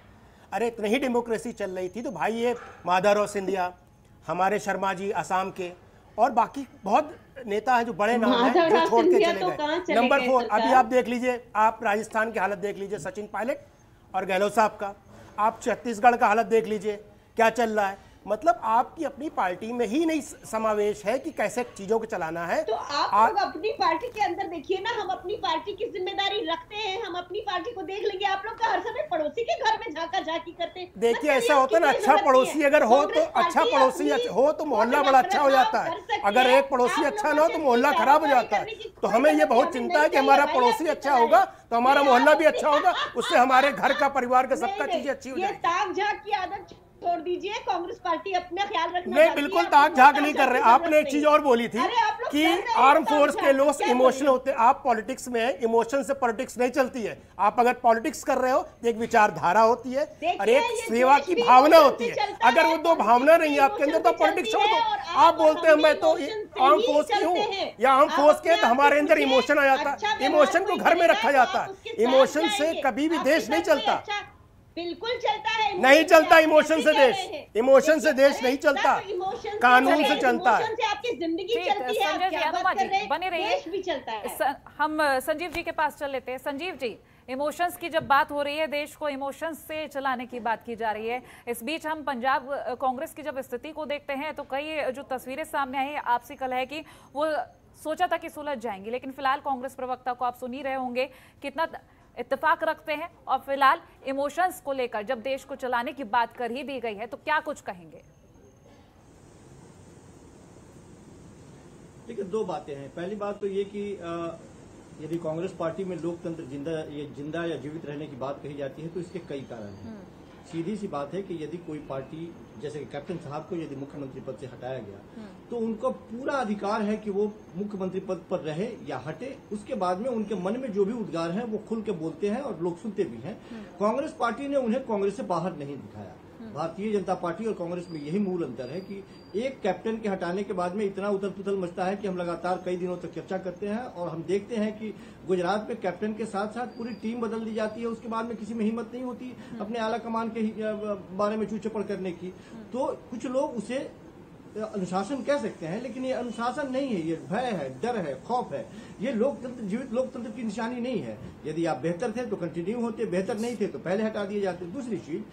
अरे इतनी ही डेमोक्रेसी चल रही थी तो भाई ये माधवराव सिंधिया, हमारे शर्मा जी असम के, और बाकी बहुत नेता हैं जो बड़े नाम हैं जो छोड़ के चले गए। नंबर 4 अभी आप देख लीजिए, आप राजस्थान की हालत देख लीजिए, सचिन पायलट और गहलोत साहब का। आप छत्तीसगढ़ का हालत देख लीजिए क्या चल रहा है। मतलब आपकी अपनी पार्टी में ही नहीं समावेश है कि कैसे चीजों को चलाना है। तो आप लोग अपनी पार्टी के अंदर देखिए ना, हम अपनी पार्टी की जिम्मेदारी रखते हैं, हम अपनी पार्टी को देख लेंगे। आप लोग तो हर समय पड़ोसी के घर में झांका झांकी करते हैं। देखिए ऐसा होता है ना, अच्छा पड़ोसी अगर हो तो अच्छा पड़ोसी हो तो मोहल्ला बड़ा अच्छा हो जाता है। अगर एक पड़ोसी अच्छा ना हो तो मोहल्ला खराब हो जाता है। तो हमें ये बहुत चिंता है कि हमारा पड़ोसी अच्छा होगा तो हमारा मोहल्ला भी अच्छा होगा, उससे हमारे घर का, परिवार का, सबका चीजें अच्छी हो जाएगी। ताक झांक की आदत छोड़ दीजिए, कांग्रेस पार्टी अपना ख्याल रखना। नहीं, बिल्कुल ताक झांक नहीं कर रहे। आपने एक चीज और बोली थी कि आर्म फोर्स के लोग इमोशनल होते हैं। आप पॉलिटिक्स में इमोशन से पॉलिटिक्स नहीं चलती है। आप अगर पॉलिटिक्स कर रहे हो तो एक विचारधारा होती है और एक सेवा की भावना होती है। अगर वो दो भावना नहीं है आपके अंदर तो पॉलिटिक्स छोड़ दो। आप बोलते हैं मैं तो आर्म फोर्स की हूँ या आर्म फोर्स के, तो हमारे अंदर इमोशन आ जाता है। इमोशन को घर में रखा जाता है। इमोशन से कभी भी देश नहीं चलता। बिल्कुल चलता है, नहीं चलता इमोशन से देश। इमोशन से देश नहीं चलता, कानून से चलता है। आपकी जिंदगी चलती है, आप क्या बात कर रहे हैं? बने रहिए, देश भी चलता है। हम संजीव जी के पास चल लेते हैं। संजीव जी, इमोशंस की जब बात हो रही है, देश को इमोशंस से चलाने की बात की जा रही है, इस बीच हम पंजाब कांग्रेस की जब स्थिति को देखते हैं तो कई जो तस्वीरें सामने आई है, आपसी कल है कि वो सोचा था कि सुलझ जाएंगी, लेकिन फिलहाल कांग्रेस प्रवक्ता को आप सुन ही रहे होंगे कितना इत्तेफाक रखते हैं, और फिलहाल इमोशंस को लेकर जब देश को चलाने की बात कर ही दी गई है तो क्या कुछ कहेंगे? देखिए, दो बातें हैं। पहली बात तो ये कि यदि कांग्रेस पार्टी में लोकतंत्र जिंदा या जीवित रहने की बात कही जाती है तो इसके कई कारण हैं। सीधी सी बात है कि यदि कोई पार्टी, जैसे कि कैप्टन साहब को यदि मुख्यमंत्री पद से हटाया गया तो उनको पूरा अधिकार है कि वो मुख्यमंत्री पद पर रहे या हटे। उसके बाद में उनके मन में जो भी उद्गार हैं वो खुल के बोलते हैं और लोग सुनते भी हैं। कांग्रेस पार्टी ने उन्हें कांग्रेस से बाहर नहीं दिखाया। भारतीय जनता पार्टी और कांग्रेस में यही मूल अंतर है कि एक कैप्टन के हटाने के बाद में इतना उथल पुथल मचता है कि हम लगातार कई दिनों तक चर्चा करते हैं और हम देखते हैं कि गुजरात में कैप्टन के साथ साथ पूरी टीम बदल दी जाती है। उसके बाद में किसी में हिम्मत नहीं होती अपने आला कमान के बारे में चूचपड़ करने की। तो कुछ लोग उसे अनुशासन कह सकते हैं, लेकिन ये अनुशासन नहीं है, ये भय है, डर है, खौफ है। ये लोकतंत्र, जीवित लोकतंत्र की निशानी नहीं है। यदि आप बेहतर थे तो कंटिन्यू होते, बेहतर नहीं थे तो पहले हटा दिए जाते। दूसरी चीज,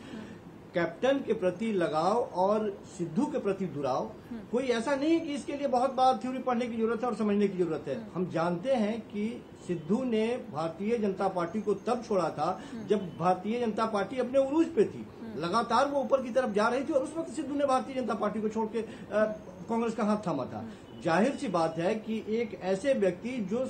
कैप्टन के प्रति लगाव और सिद्धू के प्रति दुराव कोई ऐसा नहीं है कि इसके लिए बहुत बार थ्योरी पढ़ने की जरूरत है और समझने की जरूरत है। हम जानते हैं कि सिद्धू ने भारतीय जनता पार्टी को तब छोड़ा था जब भारतीय जनता पार्टी अपने उरूज पे थी, लगातार वो ऊपर की तरफ जा रही थी और उस वक्त सिद्धू ने भारतीय जनता पार्टी को छोड़ के कांग्रेस का हाथ थामा था। जाहिर सी बात है कि एक ऐसे व्यक्ति जो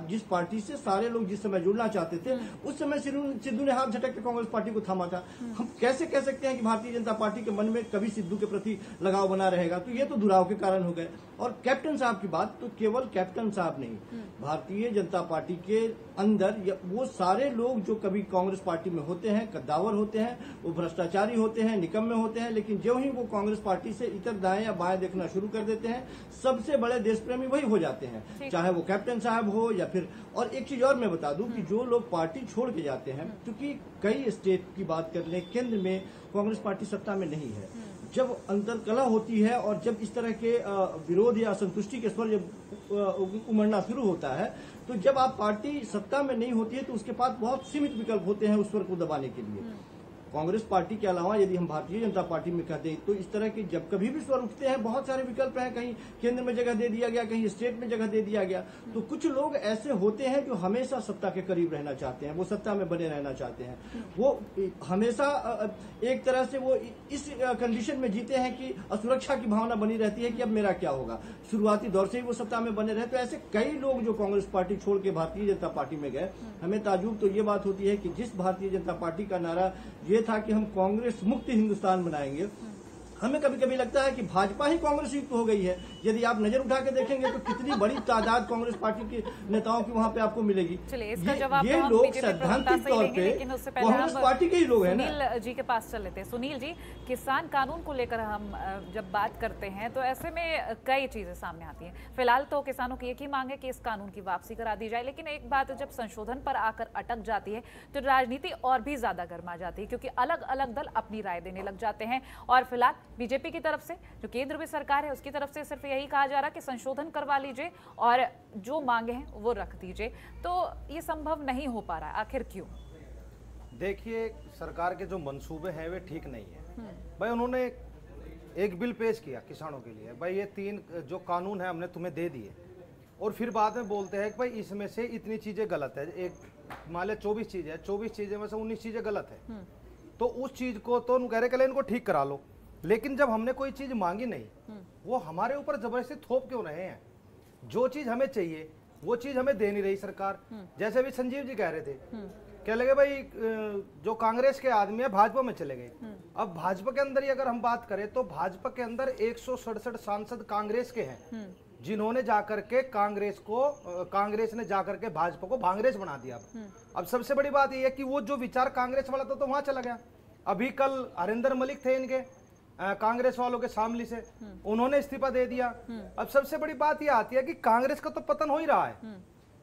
जिस पार्टी से सारे लोग जिस समय जुड़ना चाहते थे उस समय सिद्धू ने हाथ झटक के कांग्रेस पार्टी को थामा था। हम कैसे कह सकते हैं कि भारतीय जनता पार्टी के मन में कभी सिद्धू के प्रति लगाव बना रहेगा? तो ये तो दुराव के कारण हो गए। और कैप्टन साहब की बात तो केवल कैप्टन साहब नहीं, भारतीय जनता पार्टी के अंदर वो सारे लोग जो कभी कांग्रेस पार्टी में होते हैं, कद्दावर होते हैं, वो भ्रष्टाचारी होते हैं, निकम्मे होते हैं, लेकिन जो ही वो कांग्रेस पार्टी से इतर दाएं या बाएं देखना शुरू कर देते हैं, सबसे बड़े देश प्रेमी वही हो जाते हैं, चाहे वो कैप्टन साहब हो या फिर। और एक चीज और मैं बता दूं कि जो लोग पार्टी छोड़ के जाते हैं, क्योंकि कई स्टेट की बात कर लें, केंद्र में कांग्रेस पार्टी सत्ता में नहीं है, जब अंतरकलह होती है और जब इस तरह के विरोध या असंतुष्टि के स्वर जब उमड़ना शुरू होता है, तो जब आप पार्टी सत्ता में नहीं होती है तो उसके पास बहुत सीमित विकल्प होते हैं उस स्वर को दबाने के लिए। कांग्रेस पार्टी के अलावा यदि हम भारतीय जनता पार्टी में कहते हैं तो इस तरह के जब कभी भी स्वर उठते हैं बहुत सारे विकल्प हैं, कहीं केंद्र में जगह दे दिया गया, कहीं स्टेट में जगह दे दिया गया। तो कुछ लोग ऐसे होते हैं जो हमेशा सत्ता के करीब रहना चाहते हैं, वो सत्ता में बने रहना चाहते हैं, वो हमेशा एक तरह से वो इस कंडीशन में जीते हैं कि असुरक्षा की भावना बनी रहती है कि अब मेरा क्या होगा। शुरुआती दौर से ही वो सत्ता में बने रहे। तो ऐसे कई लोग जो कांग्रेस पार्टी छोड़ के भारतीय जनता पार्टी में गए, हमें ताजुब तो ये बात होती है कि जिस भारतीय जनता पार्टी का नारा ये था कि हम कांग्रेस मुक्त हिंदुस्तान बनाएंगे, हमें कभी कभी लगता है कि भाजपा ही कांग्रेस युक्त हो गई है। यदि आप नजर उठा के देखेंगे तो कितनी बड़ी तादाद कांग्रेस पार्टी के नेताओं की वहां पे आपको मिलेगी। ये लोग सैद्धांतिक तौर पे कांग्रेस पार्टी के ही लोग हैं। सुनील जी के पास चल लेते हैं। सुनील जी, किसान कानून को लेकर हम जब बात करते हैं तो ऐसे में कई चीजें सामने आती हैं। फिलहाल तो किसानों की एक ही मांग है कि इस कानून की वापसी करा दी जाए, लेकिन एक बात जब संशोधन पर आकर अटक जाती है तो राजनीति और भी ज्यादा गर्मा जाती है, क्योंकि अलग अलग दल अपनी राय देने लग जाते हैं। और फिलहाल बीजेपी की तरफ से, जो केंद्र में सरकार है, उसकी तरफ से सिर्फ यही कहा जा रहा है कि संशोधन करवा लीजिए और जो मांगे हैं वो रख दीजिए। तो ये संभव नहीं हो पा रहा है, आखिर क्यों? देखिए, सरकार के जो मंसूबे हैं वे ठीक नहीं है। भाई उन्होंने एक बिल पेश किया किसानों के लिए, भाई ये 3 जो कानून है हमने तुम्हें दे दिए, और फिर बाद में बोलते हैं कि भाई इसमें से इतनी चीजें गलत है। एक मान लिया 24 चीजें है, 24 चीजें में से 19 चीजें गलत है, तो उस चीज को तो कह रहे इनको ठीक करा लो। लेकिन जब हमने कोई चीज मांगी नहीं, वो हमारे ऊपर जबरदस्ती थोप क्यों रहे हैं? जो चीज हमें चाहिए वो चीज हमें दे नहीं रही सरकार। जैसे अभी संजीव जी कह रहे थे, कह लगे भाई जो कांग्रेस के आदमी है भाजपा में चले गए। अब भाजपा के अंदर ही अगर हम बात करें तो भाजपा के अंदर 167 सांसद कांग्रेस के हैं, जिन्होंने जाकर के कांग्रेस ने जाकर के भाजपा को भांग्रेस बना दिया। अब सबसे बड़ी बात यह है कि वो जो विचार कांग्रेस वाला था तो वहां चला गया। अभी कल हरिंदर मलिक थे इनके कांग्रेस वालों के शामली से, उन्होंने इस्तीफा दे दिया। अब सबसे बड़ी बात यह आती है कि कांग्रेस का तो पतन हो ही रहा है,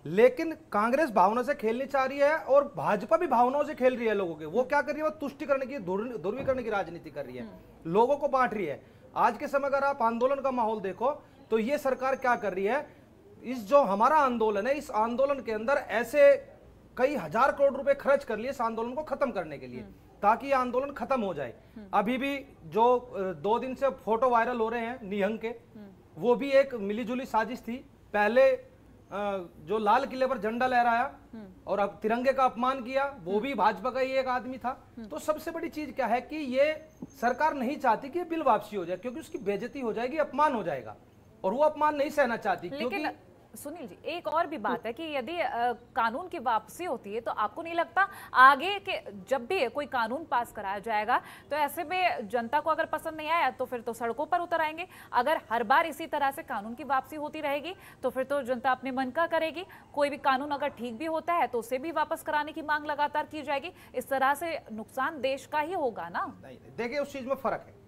लेकिन कांग्रेस भावना से खेलनी चाह रही है और भाजपा भी भावनाओं से खेल रही है लोगों के। वो क्या कर रही है? वो तुष्टि करने की, ध्रुवीकरण की राजनीति कर रही है, लोगों को बांट रही है। आज के समय अगर आप आंदोलन का माहौल देखो तो ये सरकार क्या कर रही है, इस जो हमारा आंदोलन है, इस आंदोलन के अंदर ऐसे कई हजार करोड़ रुपए खर्च कर लिए इस आंदोलन को खत्म करने के लिए, ताकि ये आंदोलन खत्म हो जाए। अभी भी जो 2 दिन से फोटो वायरल हो रहे हैं निहंग के, वो भी एक मिलीजुली साजिश थी। पहले जो लाल किले पर झंडा लहराया और अब तिरंगे का अपमान किया, वो भी भाजपा का ही एक आदमी था। तो सबसे बड़ी चीज क्या है कि ये सरकार नहीं चाहती कि बिल वापसी हो जाए, क्योंकि उसकी बेइज्जती हो जाएगी, अपमान हो जाएगा, और वो अपमान नहीं सहना चाहती। क्योंकि सुनील जी, एक और भी बात है कि यदि कानून की वापसी होती है तो आपको नहीं लगता आगे के जब भी कोई कानून पास कराया जाएगा तो ऐसे में जनता को अगर पसंद नहीं आया तो फिर तो सड़कों पर उतर आएंगे? अगर हर बार इसी तरह से कानून की वापसी होती रहेगी तो फिर तो जनता अपने मन का करेगी। कोई भी कानून अगर ठीक भी होता है तो उसे भी वापस कराने की मांग लगातार की जाएगी। इस तरह से नुकसान देश का ही होगा ना। नहीं, देखिए उस चीज में फर्क है।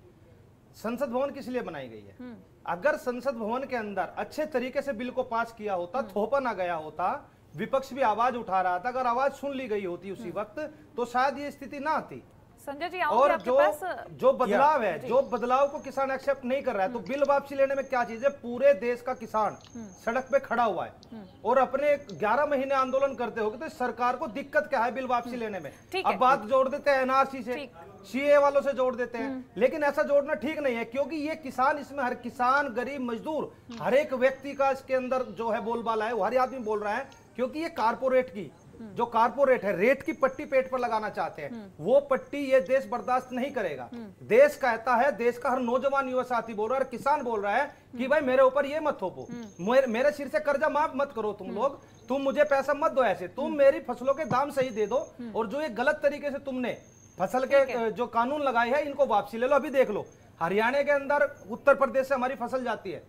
संसद भवन किस लिए बनाई गई है? अगर संसद भवन के अंदर अच्छे तरीके से बिल को पास किया होता, थोपा ना गया होता, विपक्ष भी आवाज उठा रहा था, अगर आवाज सुन ली गई होती उसी वक्त, तो शायद ये स्थिति ना आती। संजय जी, और जो बदलाव है, जो बदलाव को किसान एक्सेप्ट नहीं कर रहा है, तो बिल वापसी लेने में क्या चीज है? पूरे देश का किसान सड़क पे खड़ा हुआ है और अपने 11 महीने आंदोलन करते होंगे, तो सरकार को दिक्कत क्या है बिल वापसी लेने में? अब बात जोड़ देते हैं एनआरसी से, सीए वालों से जोड़ देते हैं, लेकिन ऐसा जोड़ना ठीक नहीं है, क्योंकि ये किसान, इसमें हर किसान, गरीब, मजदूर, हर एक व्यक्ति का इसके अंदर जो है बोलबाला है, वो हर आदमी बोल रहा है, क्योंकि ये कारपोरेट की जो कारपोरेट है, रेट की पट्टी पेट पर लगाना चाहते हैं, वो पट्टी ये देश बर्दाश्त नहीं करेगा। देश कहता है, देश का हर नौजवान युवा साथी बोल रहा है, किसान बोल रहा है कि भाई मेरे ऊपर ये मत थोपो, मेरे सिर से कर्जा माफ मत करो, तुम लोग, तुम मुझे पैसा मत दो ऐसे, तुम मेरी फसलों के दाम सही दे दो, और जो ये गलत तरीके से तुमने फसल के जो कानून लगाए हैं इनको वापसी ले लो। अभी देख लो, हरियाणा के अंदर उत्तर प्रदेश से हमारी फसल जाती है,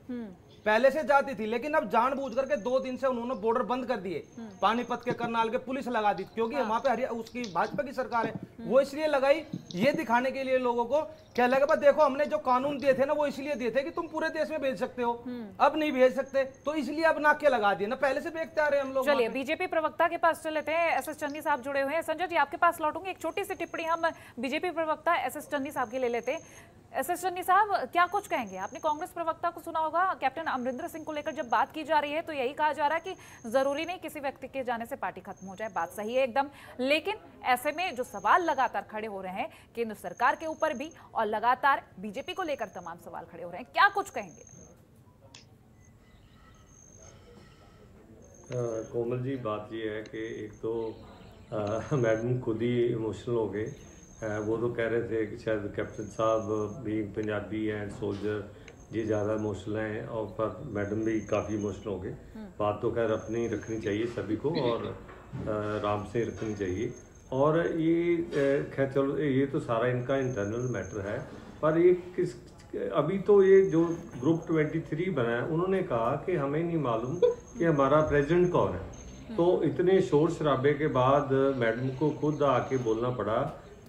पहले से जाती थी, लेकिन अब जानबूझ करके 2 दिन से उन्होंने बॉर्डर बंद कर दिए, पानीपत के करनाल के पुलिस लगा दी, क्योंकि वहां पे उसकी भाजपा की सरकार है। वो इसलिए लगाई, ये दिखाने के लिए लोगों को क्या लगा, देखो हमने जो कानून दिए थे ना, वो इसलिए दिए थे कि तुम पूरे देश में भेज सकते हो, अब नहीं भेज सकते, तो इसलिए अब नाके लगा दिए ना, पहले से बेचते आ रहे हैं हम लोग। चलिए बीजेपी प्रवक्ता के पास चले थे, एसएस चन्नी साहब जुड़े हुए हैं। संजय जी, आपके पास लौटूंगी, एक छोटी सी टिप्पणी हम बीजेपी प्रवक्ता एसएस चन्नी साहब की ले लेते हैं। एसएस चन्नी साहब, क्या कुछ कहेंगे? आपने कांग्रेस प्रवक्ता को सुना होगा, कैप्टन अमरिंदर सिंह को लेकर जब बात की जा रही है तो यही कहा जा रहा है कि जरूरी नहीं किसी व्यक्ति के जाने से पार्टी खत्म हो जाए। बात सही है एकदम, लेकिन ऐसे में जो सवाल लगातार खड़े हो रहे हैं केंद्र सरकार के ऊपर भी, और लगातार बीजेपी को लेकर तमाम सवाल खड़े हो रहे हैं, क्या कुछ कहेंगे? कोमल जी, बात ये है कि एक तो मैडम खुद ही इमोशनल हो गए। वो तो कह रहे थे कि शायद कैप्टन साहब भी पंजाबी एंड सोल्जर ये ज़्यादा इमोशनल हैं, और पर मैडम भी काफ़ी इमोशनल हो गए। बात तो खैर अपनी रखनी चाहिए सभी को, और आराम से रखनी चाहिए। और ये खैर चलो, ये तो सारा इनका इंटरनल मैटर है, पर ये अभी तो ये जो ग्रुप 23 बना है, उन्होंने कहा कि हमें नहीं मालूम कि हमारा प्रेसिडेंट कौन है। तो इतने शोर शराबे के बाद मैडम को खुद आके बोलना पड़ा,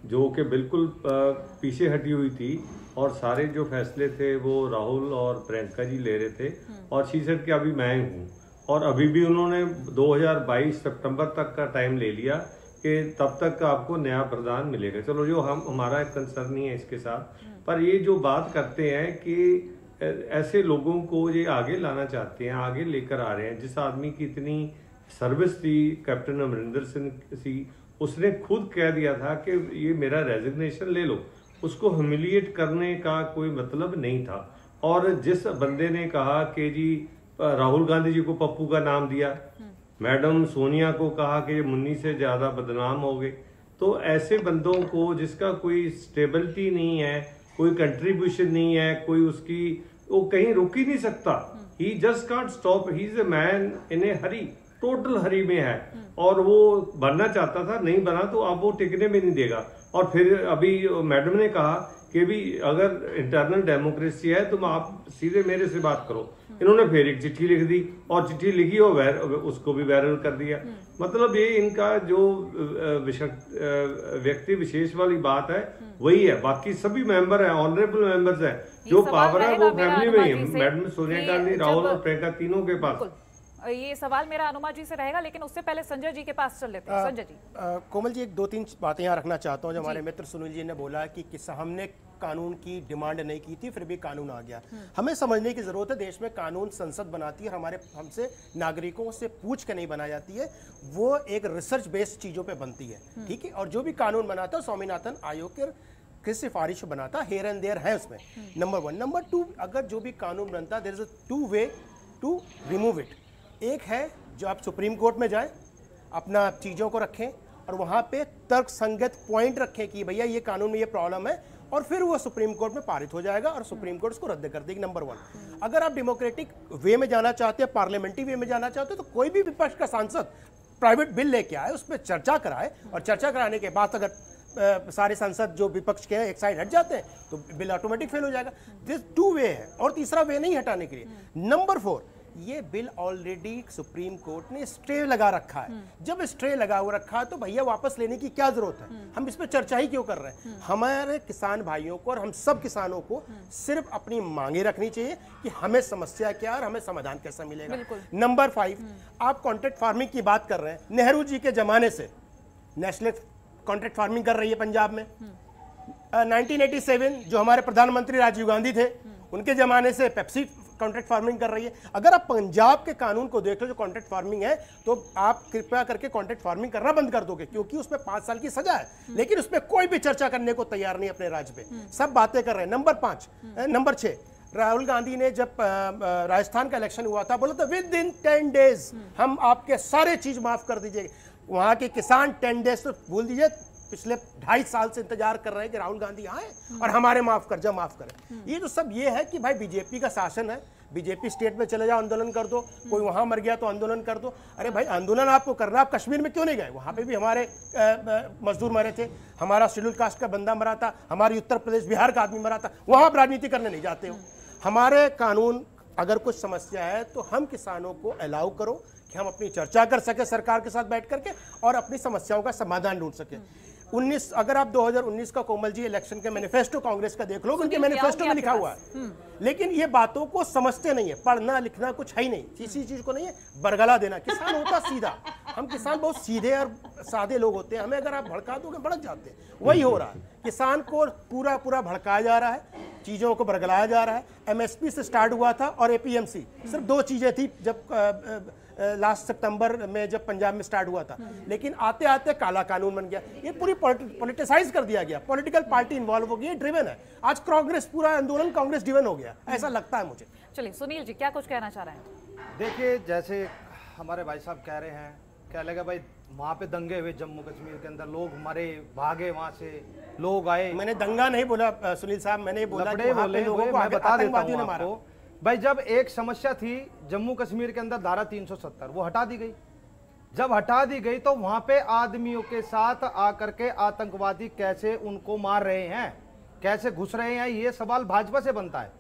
जो कि बिल्कुल पीछे हटी हुई थी, और सारे जो फैसले थे वो राहुल और प्रियंका जी ले रहे थे, और शी सेड कि अभी मैं हूँ, और अभी भी उन्होंने 2022 सितंबर तक का टाइम ले लिया कि तब तक आपको नया प्रधान मिलेगा। चलो, जो हमारा कंसर्न नहीं है इसके साथ, पर ये जो बात करते हैं कि ऐसे लोगों को ये आगे लाना चाहते हैं, आगे लेकर आ रहे हैं। जिस आदमी की इतनी सर्विस थी, कैप्टन अमरिंदर सिंह सी, उसने खुद कह दिया था कि ये मेरा रेजिग्नेशन ले लो, उसको ह्यूमिलिएट करने का कोई मतलब नहीं था। और जिस बंदे ने कहा कि जी राहुल गांधी जी को पप्पू का नाम दिया, मैडम सोनिया को कहा कि मुन्नी से ज्यादा बदनाम हो गए, तो ऐसे बंदों को जिसका कोई स्टेबिलिटी नहीं है, कोई कंट्रीब्यूशन नहीं है, कोई उसकी वो कहीं रुक ही नहीं सकता। He just can't stop, he is a man in a hurry, total hurry में है, और वो बनना चाहता था, नहीं बना तो अब वो टिकने में नहीं देगा। और फिर अभी मैडम ने कहा कि भी अगर इंटरनल डेमोक्रेसी है तो आप सीधे मेरे से बात करो। इन्होंने फिर एक चिट्ठी लिख दी, और चिट्ठी लिखी और उसको भी वायरल कर दिया। मतलब ये इनका जो व्यक्ति विशेष वाली बात है वही है, बाकी सभी मेंबर हैं, ऑनरेबल मेंबर्स हैं, जो पावर है वो फैमिली में ही है। मैडम सोनिया गांधी, राहुल और प्रियंका तीनों के पास। ये सवाल मेरा अनुमा जी से रहेगा, लेकिन उससे पहले संजय जी के पास चल लेते हैं। संजय जी। कोमल जी, एक दो तीन बातें यहाँ रखना चाहता हूँ। जो हमारे मित्र सुनील जी ने बोला कि हमने कानून की डिमांड नहीं की थी, फिर भी कानून आ गया। हमें समझने की जरूरत है, देश में कानून संसद बनाती है, हमारे हमसे नागरिकों से पूछ के नहीं बनाई जाती है, वो एक रिसर्च बेस्ड चीजों पे बनती है, ठीक है। और जो भी कानून बनाता है स्वामीनाथन आयोग के सिफारिश बनाता, हेयर एंड देयर है उसमें, नंबर 1। नंबर 2, अगर जो भी कानून बनता है, there is a 2 way to remove it. एक है जो आप सुप्रीम कोर्ट में जाएं, अपना चीज़ों को रखें और वहाँ पे तर्क संगत पॉइंट रखें कि भैया ये कानून में ये प्रॉब्लम है, और फिर वो सुप्रीम कोर्ट में पारित हो जाएगा और सुप्रीम कोर्ट उसको रद्द कर देगी, नंबर 1। अगर आप डेमोक्रेटिक वे में जाना चाहते हैं, पार्लियामेंट्री वे में जाना चाहते हैं, तो कोई भी विपक्ष का सांसद प्राइवेट बिल लेके आए, उस पर चर्चा कराए, और चर्चा कराने के बाद अगर सारे सांसद जो विपक्ष के हैं एक साइड हट जाते हैं तो बिल ऑटोमेटिक फेल हो जाएगा। दिस 2 वे है, और तीसरा वे नहीं हटाने के लिए। नंबर 4, ये बिल ऑलरेडी सुप्रीम कोर्ट ने स्टे लगा रखा है। जब स्टे लगा हुआ रखा है तो भैया वापस लेने की क्या जरूरत है? हम इस पर चर्चा ही क्यों कर रहे हैं? हमारे किसान भाइयों को और हम सब किसानों को सिर्फ अपनी मांगे रखनी चाहिए कि हमें समस्या क्या है और हमें समाधान कैसा मिलेगा। नंबर 5, आप कॉन्ट्रैक्ट फार्मिंग की बात कर रहे हैं। नेहरू जी के जमाने से नेशनल कॉन्ट्रैक्ट फार्मिंग कर रही है पंजाब में। 1987 जो हमारे प्रधानमंत्री राजीव गांधी थे, उनके जमाने से पेप्सी कॉन्ट्रैक्ट फार्मिंग कर रही है। अगर आप पंजाब के कानून को देख लो जो कॉन्ट्रैक्ट फार्मिंग है, तो आप कृपया करके कॉन्ट्रैक्ट फार्मिंग करना बंद कर दोगे, क्योंकि उसमें 5 साल की सजा है, लेकिन उसमें कोई भी चर्चा करने को तैयार नहीं अपने राज्य पे, सब बातें कर रहे हैं। नंबर 6, राहुल गांधी ने जब राजस्थान का इलेक्शन हुआ था, बोला था विद इन 10 डेज हम आपके सारे चीज माफ कर दीजिए। वहां के किसान 10 डेज तो भूल दीजिए, पिछले 2.5 साल से इंतजार कर रहे हैं कि राहुल गांधी आए और हमारे माफ करें। ये तो सब ये है कि भाई बीजेपी का शासन है, बीजेपी स्टेट में चले जाओ, आंदोलन कर दो, कोई वहां मर गया तो आंदोलन कर दो। अरे भाई आंदोलन आपको करना, आप कश्मीर में क्यों नहीं गए? वहां पे भी हमारे मजदूर मरे थे, हमारा शेड्यूल कास्ट का बंदा मरा था, हमारी उत्तर प्रदेश बिहार का आदमी मरा था, वहां आप राजनीति करने नहीं जाते हो। हमारे कानून अगर कुछ समस्या है तो हम किसानों को अलाउ करो कि हम अपनी चर्चा कर सके सरकार के साथ बैठ करके और अपनी समस्याओं का समाधान ढूंढ सके। 19 अगर आप 2019 का कोमल जी इलेक्शन के मैनिफेस्टो कांग्रेस का देख लो, उनके मैनिफेस्टो में लिखा हुआ है, लेकिन ये बातों को समझते नहीं है, पढ़ना लिखना कुछ है ही नहीं, किसी चीज को नहीं है, बरगला देना। किसान होता सीधा, हम किसान बहुत सीधे और सादे लोग होते हैं, हमें अगर आप भड़का दोगे भड़क जाते हैं। वही हो रहा है, किसान को पूरा भड़काया जा रहा है, चीजों को बरगलाया जा रहा है। एमएसपी से स्टार्ट हुआ था और एपीएमसी, सिर्फ 2 चीजें थी जब लास्ट सितंबर में जब पंजाब में स्टार्ट हुआ था, लेकिन आते आते काला कानून बन गया। ये पूरी पॉलिटिसाइज कर दिया गया, पॉलिटिकल पार्टी इन्वॉल्व हो गई, ड्रिवन है। आज कांग्रेस पूरा आंदोलन कांग्रेस ड्रिवन हो गया, ऐसा लगता है मुझे। चलिए सुनील जी क्या कुछ कहना चाह रहे हैं? देखिए, जैसे हमारे भाई साहब कह रहे हैं, क्या लगा भाई वहाँ पे दंगे हुए जम्मू कश्मीर के अंदर, लोग मरे, भागे, वहाँ से लोग आए। मैंने दंगा नहीं बोला सुनील साहब, मैंने बोला मैं बता देता हूँ आपको। भाई जब एक समस्या थी जम्मू कश्मीर के अंदर धारा 370, वो हटा दी गई। जब हटा दी गई तो वहां पे आदमियों के साथ आकर के आतंकवादी कैसे उनको मार रहे हैं, कैसे घुस रहे हैं, ये सवाल भाजपा से बनता है।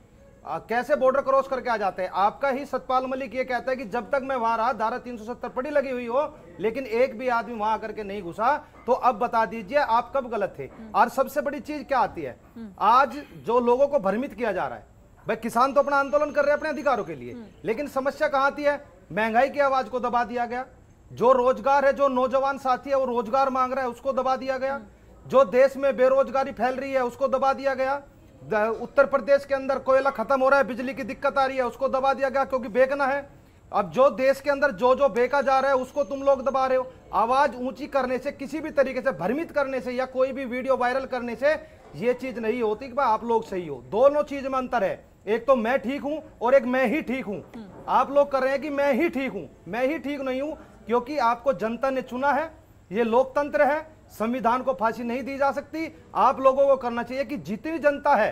कैसे बॉर्डर क्रॉस करके आ जाते हैं। आपका ही सतपाल मलिक ये कहता है कि जब तक मैं वहां रहा धारा 370 पड़ी लगी हुई हो, लेकिन एक भी आदमी वहां आकर के नहीं घुसा, तो अब बता दीजिए आप कब गलत थे। और सबसे बड़ी चीज क्या आती है, आज जो लोगों को भ्रमित किया जा रहा है, भाई किसान तो अपना आंदोलन कर रहे हैं अपने अधिकारों के लिए, लेकिन समस्या कहां आती है, महंगाई की आवाज को दबा दिया गया। जो रोजगार है, जो नौजवान साथी है वो रोजगार मांग रहा है, उसको दबा दिया गया। जो देश में बेरोजगारी फैल रही है उसको दबा दिया गया। उत्तर प्रदेश के अंदर कोयला खत्म हो रहा है, बिजली की दिक्कत आ रही है, उसको दबा दिया गया क्योंकि बेचना है। अब जो देश के अंदर जो बेचा जा रहा है उसको तुम लोग दबा रहे हो। आवाज ऊंची करने से, किसी भी तरीके से भ्रमित करने से या कोई भी वीडियो वायरल करने से ये चीज नहीं होती कि भाई आप लोग सही हो। दोनों चीज में अंतर है, एक तो मैं ठीक हूं और एक मैं ही ठीक हूं। आप लोग कर रहे हैं कि मैं ही ठीक हूं, मैं ही ठीक नहीं हूं, क्योंकि आपको जनता ने चुना है, ये लोकतंत्र है, संविधान को फांसी नहीं दी जा सकती। आप लोगों को करना चाहिए कि जितनी जनता है,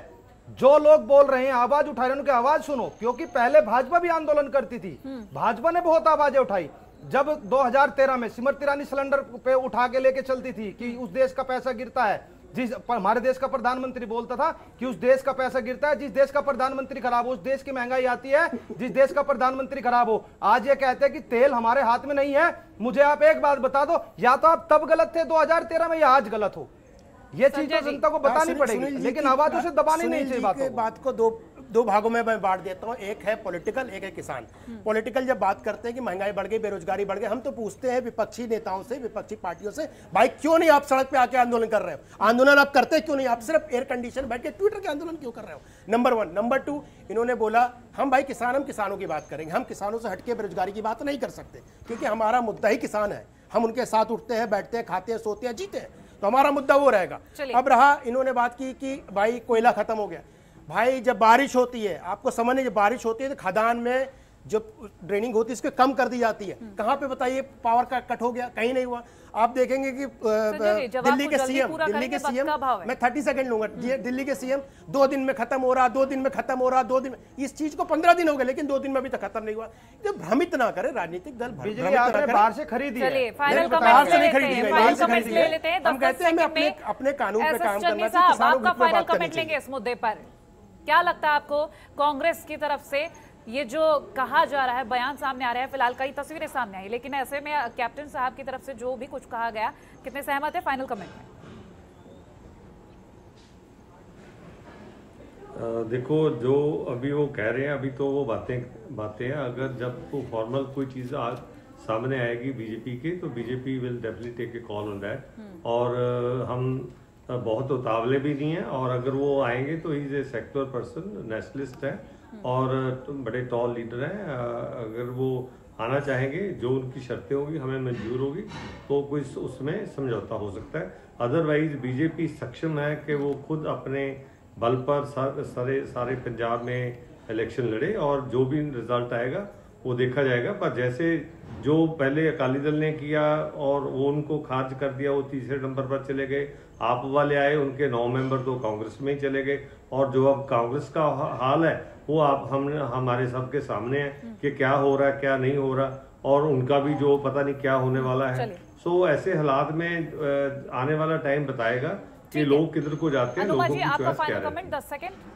जो लोग बोल रहे हैं, आवाज उठा रहे हैं, उनकी आवाज सुनो। क्योंकि पहले भाजपा भी आंदोलन करती थी, भाजपा ने बहुत आवाजें उठाई। जब 2013 में स्मृति ईरानी सिलेंडर पे उठा के लेके चलती थी कि उस देश का पैसा गिरता है, जिस हमारे देश का प्रधानमंत्री बोलता था कि उस देश का पैसा गिरता है, जिस देश का प्रधानमंत्री खराब हो उस देश की महंगाई आती है, जिस देश का प्रधानमंत्री खराब हो। आज ये कहते हैं कि तेल हमारे हाथ में नहीं है। मुझे आप एक बात बता दो, या तो आप तब गलत थे 2013 में, या आज गलत हो। ये चीज तो जनता को बतानी पड़ेगी, लेकिन आवाजों से दबानी नहीं चाहिए। बात को दो भागों में मैं बांट देता हूं, एक है पॉलिटिकल, एक है किसान। पॉलिटिकल जब बात करते हैं कि महंगाई बढ़ गई, बेरोजगारी बढ़ गई, हम तो पूछते हैं विपक्षी नेताओं से, विपक्षी पार्टियों से, भाई क्यों नहीं आप सड़क पे आके आंदोलन कर रहे हो? आंदोलन आप करते क्यों नहीं? आप सिर्फ एयर कंडीशन बैठ के ट्विटर के आंदोलन क्यों कर रहे हो? नंबर 1। नंबर 2, इन्होंने बोला हम भाई किसान, हम किसानों की बात करेंगे, हम किसानों से हटके बेरोजगारी की बात नहीं कर सकते, क्योंकि हमारा मुद्दा ही किसान है। हम उनके साथ उठते हैं, बैठते हैं, खाते हैं, सोते हैं, जीते हैं, तो हमारा मुद्दा वो रहेगा। अब रहा, इन्होंने बात की कि भाई कोयला खत्म हो गया। भाई जब बारिश होती है, आपको समझ नहीं, जब बारिश होती है तो खदान में जो ड्रेनिंग होती है इसको कम कर दी जाती है। कहां पे बताइए पावर का कट हो गया? कहीं नहीं हुआ। आप देखेंगे कि दिल्ली के सीएम मैं 30 सेकंड लूंगा, दिल्ली के सीएम 2 दिन में खत्म हो रहा, 2 दिन में खत्म हो रहा, 2 दिन में, इस चीज को 15 दिन हो गए, लेकिन 2 दिन में अभी तक खत्म नहीं हुआ। तो भ्रमित ना करे राजनीतिक दल, बिजली आपने बाहर से खरीदी है, बाहर से नहीं खरीदी गई। हम कहते हैं हमें अपने कानून पे काम करना चाहिए, किसानों आपका फाइनल कमेंट लेंगे इस मुद्दे पर। क्या लगता है आपको, कांग्रेस की तरफ से ये जो कहा जा रहा है, बयान सामने आ रहा है, फिलहाल कई तस्वीरें सामने आई, लेकिन ऐसे में कैप्टन साहब की तरफ से जो भी कुछ कहा गया, कितने सहमत है? फाइनल कमेंट में देखो, जो अभी वो कह रहे हैं, अभी तो वो बातें हैं। अगर जब वो फॉर्मल कोई चीज़ आज सामने आएगी बीजेपी के, तो BJP will definitely take a call on that. और हम बहुत उतावले भी नहीं है, और अगर वो आएंगे तो ही is A sector person, nationalist है और बड़े टॉल लीडर हैं। अगर वो आना चाहेंगे, जो उनकी शर्तें होगी हमें मंजूर होगी, तो कोई उसमें समझौता हो सकता है। अदरवाइज बीजेपी सक्षम है कि वो खुद अपने बल पर सारे पंजाब में इलेक्शन लड़े, और जो भी रिजल्ट आएगा वो देखा जाएगा। पर जैसे जो पहले अकाली दल ने किया और वो उनको खारिज कर दिया, वो तीसरे नंबर पर चले गए। आप वाले आए, उनके 9 मेंबर तो कांग्रेस में ही चले गए, और जो अब कांग्रेस का हाल है वो आप हमारे सबके सामने है कि क्या हो रहा है, क्या नहीं हो रहा, और उनका भी जो पता नहीं क्या होने वाला है। सो ऐसे हालात में आने वाला टाइम बताएगा कि लोग किधर को जाते हैं, लोगों की चॉइस क्या है। 10 सेकंड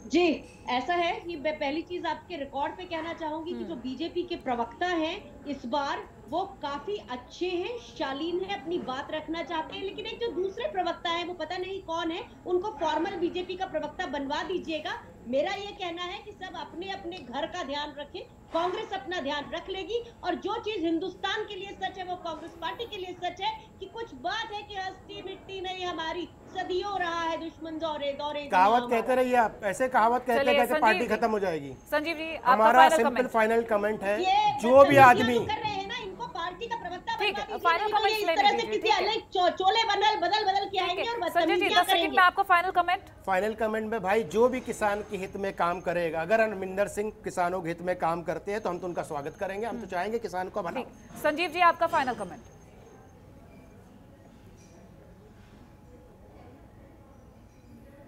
जी, ऐसा है कि मैं पहली चीज आपके रिकॉर्ड पे कहना चाहूंगी कि जो बीजेपी के प्रवक्ता हैं इस बार वो काफी अच्छे हैं, शालीन है, अपनी बात रखना चाहते हैं, लेकिन एक जो दूसरे प्रवक्ता है वो पता नहीं कौन है, उनको फॉर्मल बीजेपी का प्रवक्ता बनवा दीजिएगा। मेरा ये कहना है कि सब अपने अपने घर का ध्यान रखें, कांग्रेस अपना ध्यान रख लेगी, और जो चीज हिंदुस्तान के लिए सच है वो कांग्रेस पार्टी के लिए सच है कि कुछ बात है कि हस्ती मिट्टी नहीं हमारी, सदियों रहा है दुश्मन दौरे दौरे। कहावत कहते रहिए आप, ऐसे कहावत कहते कहते पार्टी खत्म हो जाएगी। संजीव जी, हमारा सिंपल फाइनल कमेंट है, जो भी आदमी कर रहे हैं ना, इनको पार्टी का प्रवक्ता ठीक, बनवा फाइनल दीजिए, कमेंट इस लेने तरह से दीजिए, किसी अलग चोले बदल के आएंगे और संजय जी, 10 बदतमीजियां सेकंड करेंगे। में आपका फाइनल कमेंट। फाइनल कमेंट में भाई, जो भी किसान के हित में काम करेगा, अगर अरविंदर सिंह किसानों के हित में काम करते हैं तो हम तो उनका स्वागत करेंगे, हम तो चाहेंगे किसान को भला। संजीव जी, आपका फाइनल कमेंट।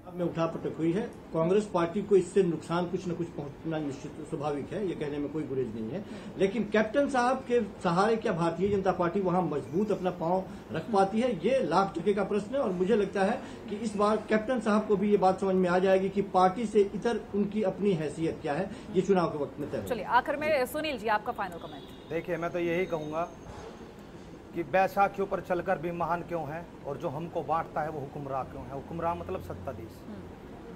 अब में उठापटक हुई है, कांग्रेस पार्टी को इससे नुकसान कुछ न कुछ पहुंचना निश्चित स्वाभाविक है, ये कहने में कोई गुरेज नहीं है। लेकिन कैप्टन साहब के सहारे क्या भारतीय जनता पार्टी वहां मजबूत अपना पांव रख पाती है, ये लाख टके का प्रश्न है। और मुझे लगता है कि इस बार कैप्टन साहब को भी ये बात समझ में आ जाएगी कि पार्टी से इतर उनकी अपनी हैसियत क्या है, ये चुनाव के वक्त में तय। चलिए, आखिर में सुनील जी, आपका फाइनल कमेंट। देखिए, मैं तो यही कहूँगा कि बैसाखियों पर चलकर भी महान क्यों है, और जो हमको बांटता है वो हुक्मरान क्यों है। हुक्मरान मतलब सत्ताधीश।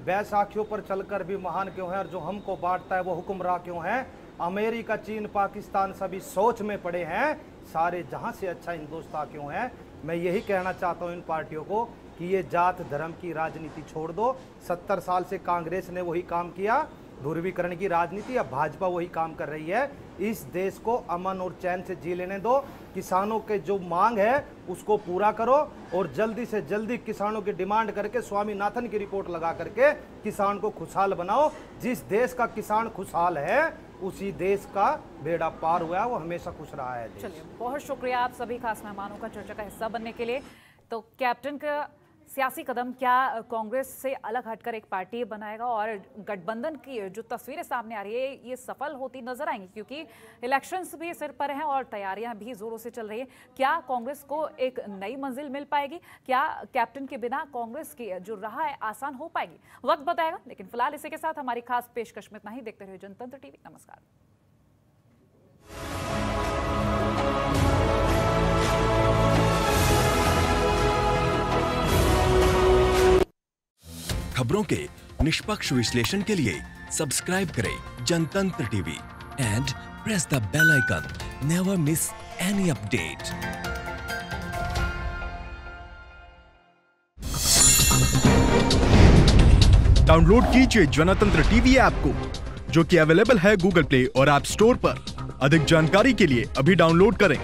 बैसाखियों पर चलकर भी महान क्यों है, और जो हमको बांटता है वो हुक्मरान क्यों है। अमेरिका, चीन, पाकिस्तान सभी सोच में पड़े हैं, सारे जहां से अच्छा हिंदुस्तान क्यों है। मैं यही कहना चाहता हूं इन पार्टियों को कि ये जात धर्म की राजनीति छोड़ दो। 70 साल से कांग्रेस ने वही काम किया, ध्रुवीकरण की राजनीति, या भाजपा वही काम कर रही है। इस देश को अमन और चैन से जी लेने दो, किसानों के जो मांग है उसको पूरा करो और जल्दी से जल्दी किसानों की डिमांड करके स्वामीनाथन की रिपोर्ट लगा करके किसान को खुशहाल बनाओ। जिस देश का किसान खुशहाल है उसी देश का बेड़ा पार हुआ, वो हमेशा खुश रहा है। चलिए, बहुत शुक्रिया आप सभी खास मेहमानों का चर्चा का हिस्सा बनने के लिए। तो कैप्टन का सियासी कदम क्या कांग्रेस से अलग हटकर एक पार्टी बनाएगा और गठबंधन की जो तस्वीरें सामने आ रही है ये सफल होती नजर आएंगी, क्योंकि इलेक्शंस भी सिर पर हैं और तैयारियां भी जोरों से चल रही है। क्या कांग्रेस को एक नई मंजिल मिल पाएगी? क्या कैप्टन के बिना कांग्रेस की जो राह है आसान हो पाएगी? वक्त बताएगा। लेकिन फिलहाल इसी के साथ हमारी खास पेशकश में इतना ही। देखते रहिए जनतंत्र टीवी। नमस्कार। खबरों के निष्पक्ष विश्लेषण के लिए सब्सक्राइब करें Jantantra TV and press the bell icon. Never miss any update. Download कीजिए जनतंत्र टीवी ऐप को, जो कि अवेलेबल है गूगल प्ले और ऐप स्टोर पर। अधिक जानकारी के लिए अभी डाउनलोड करें।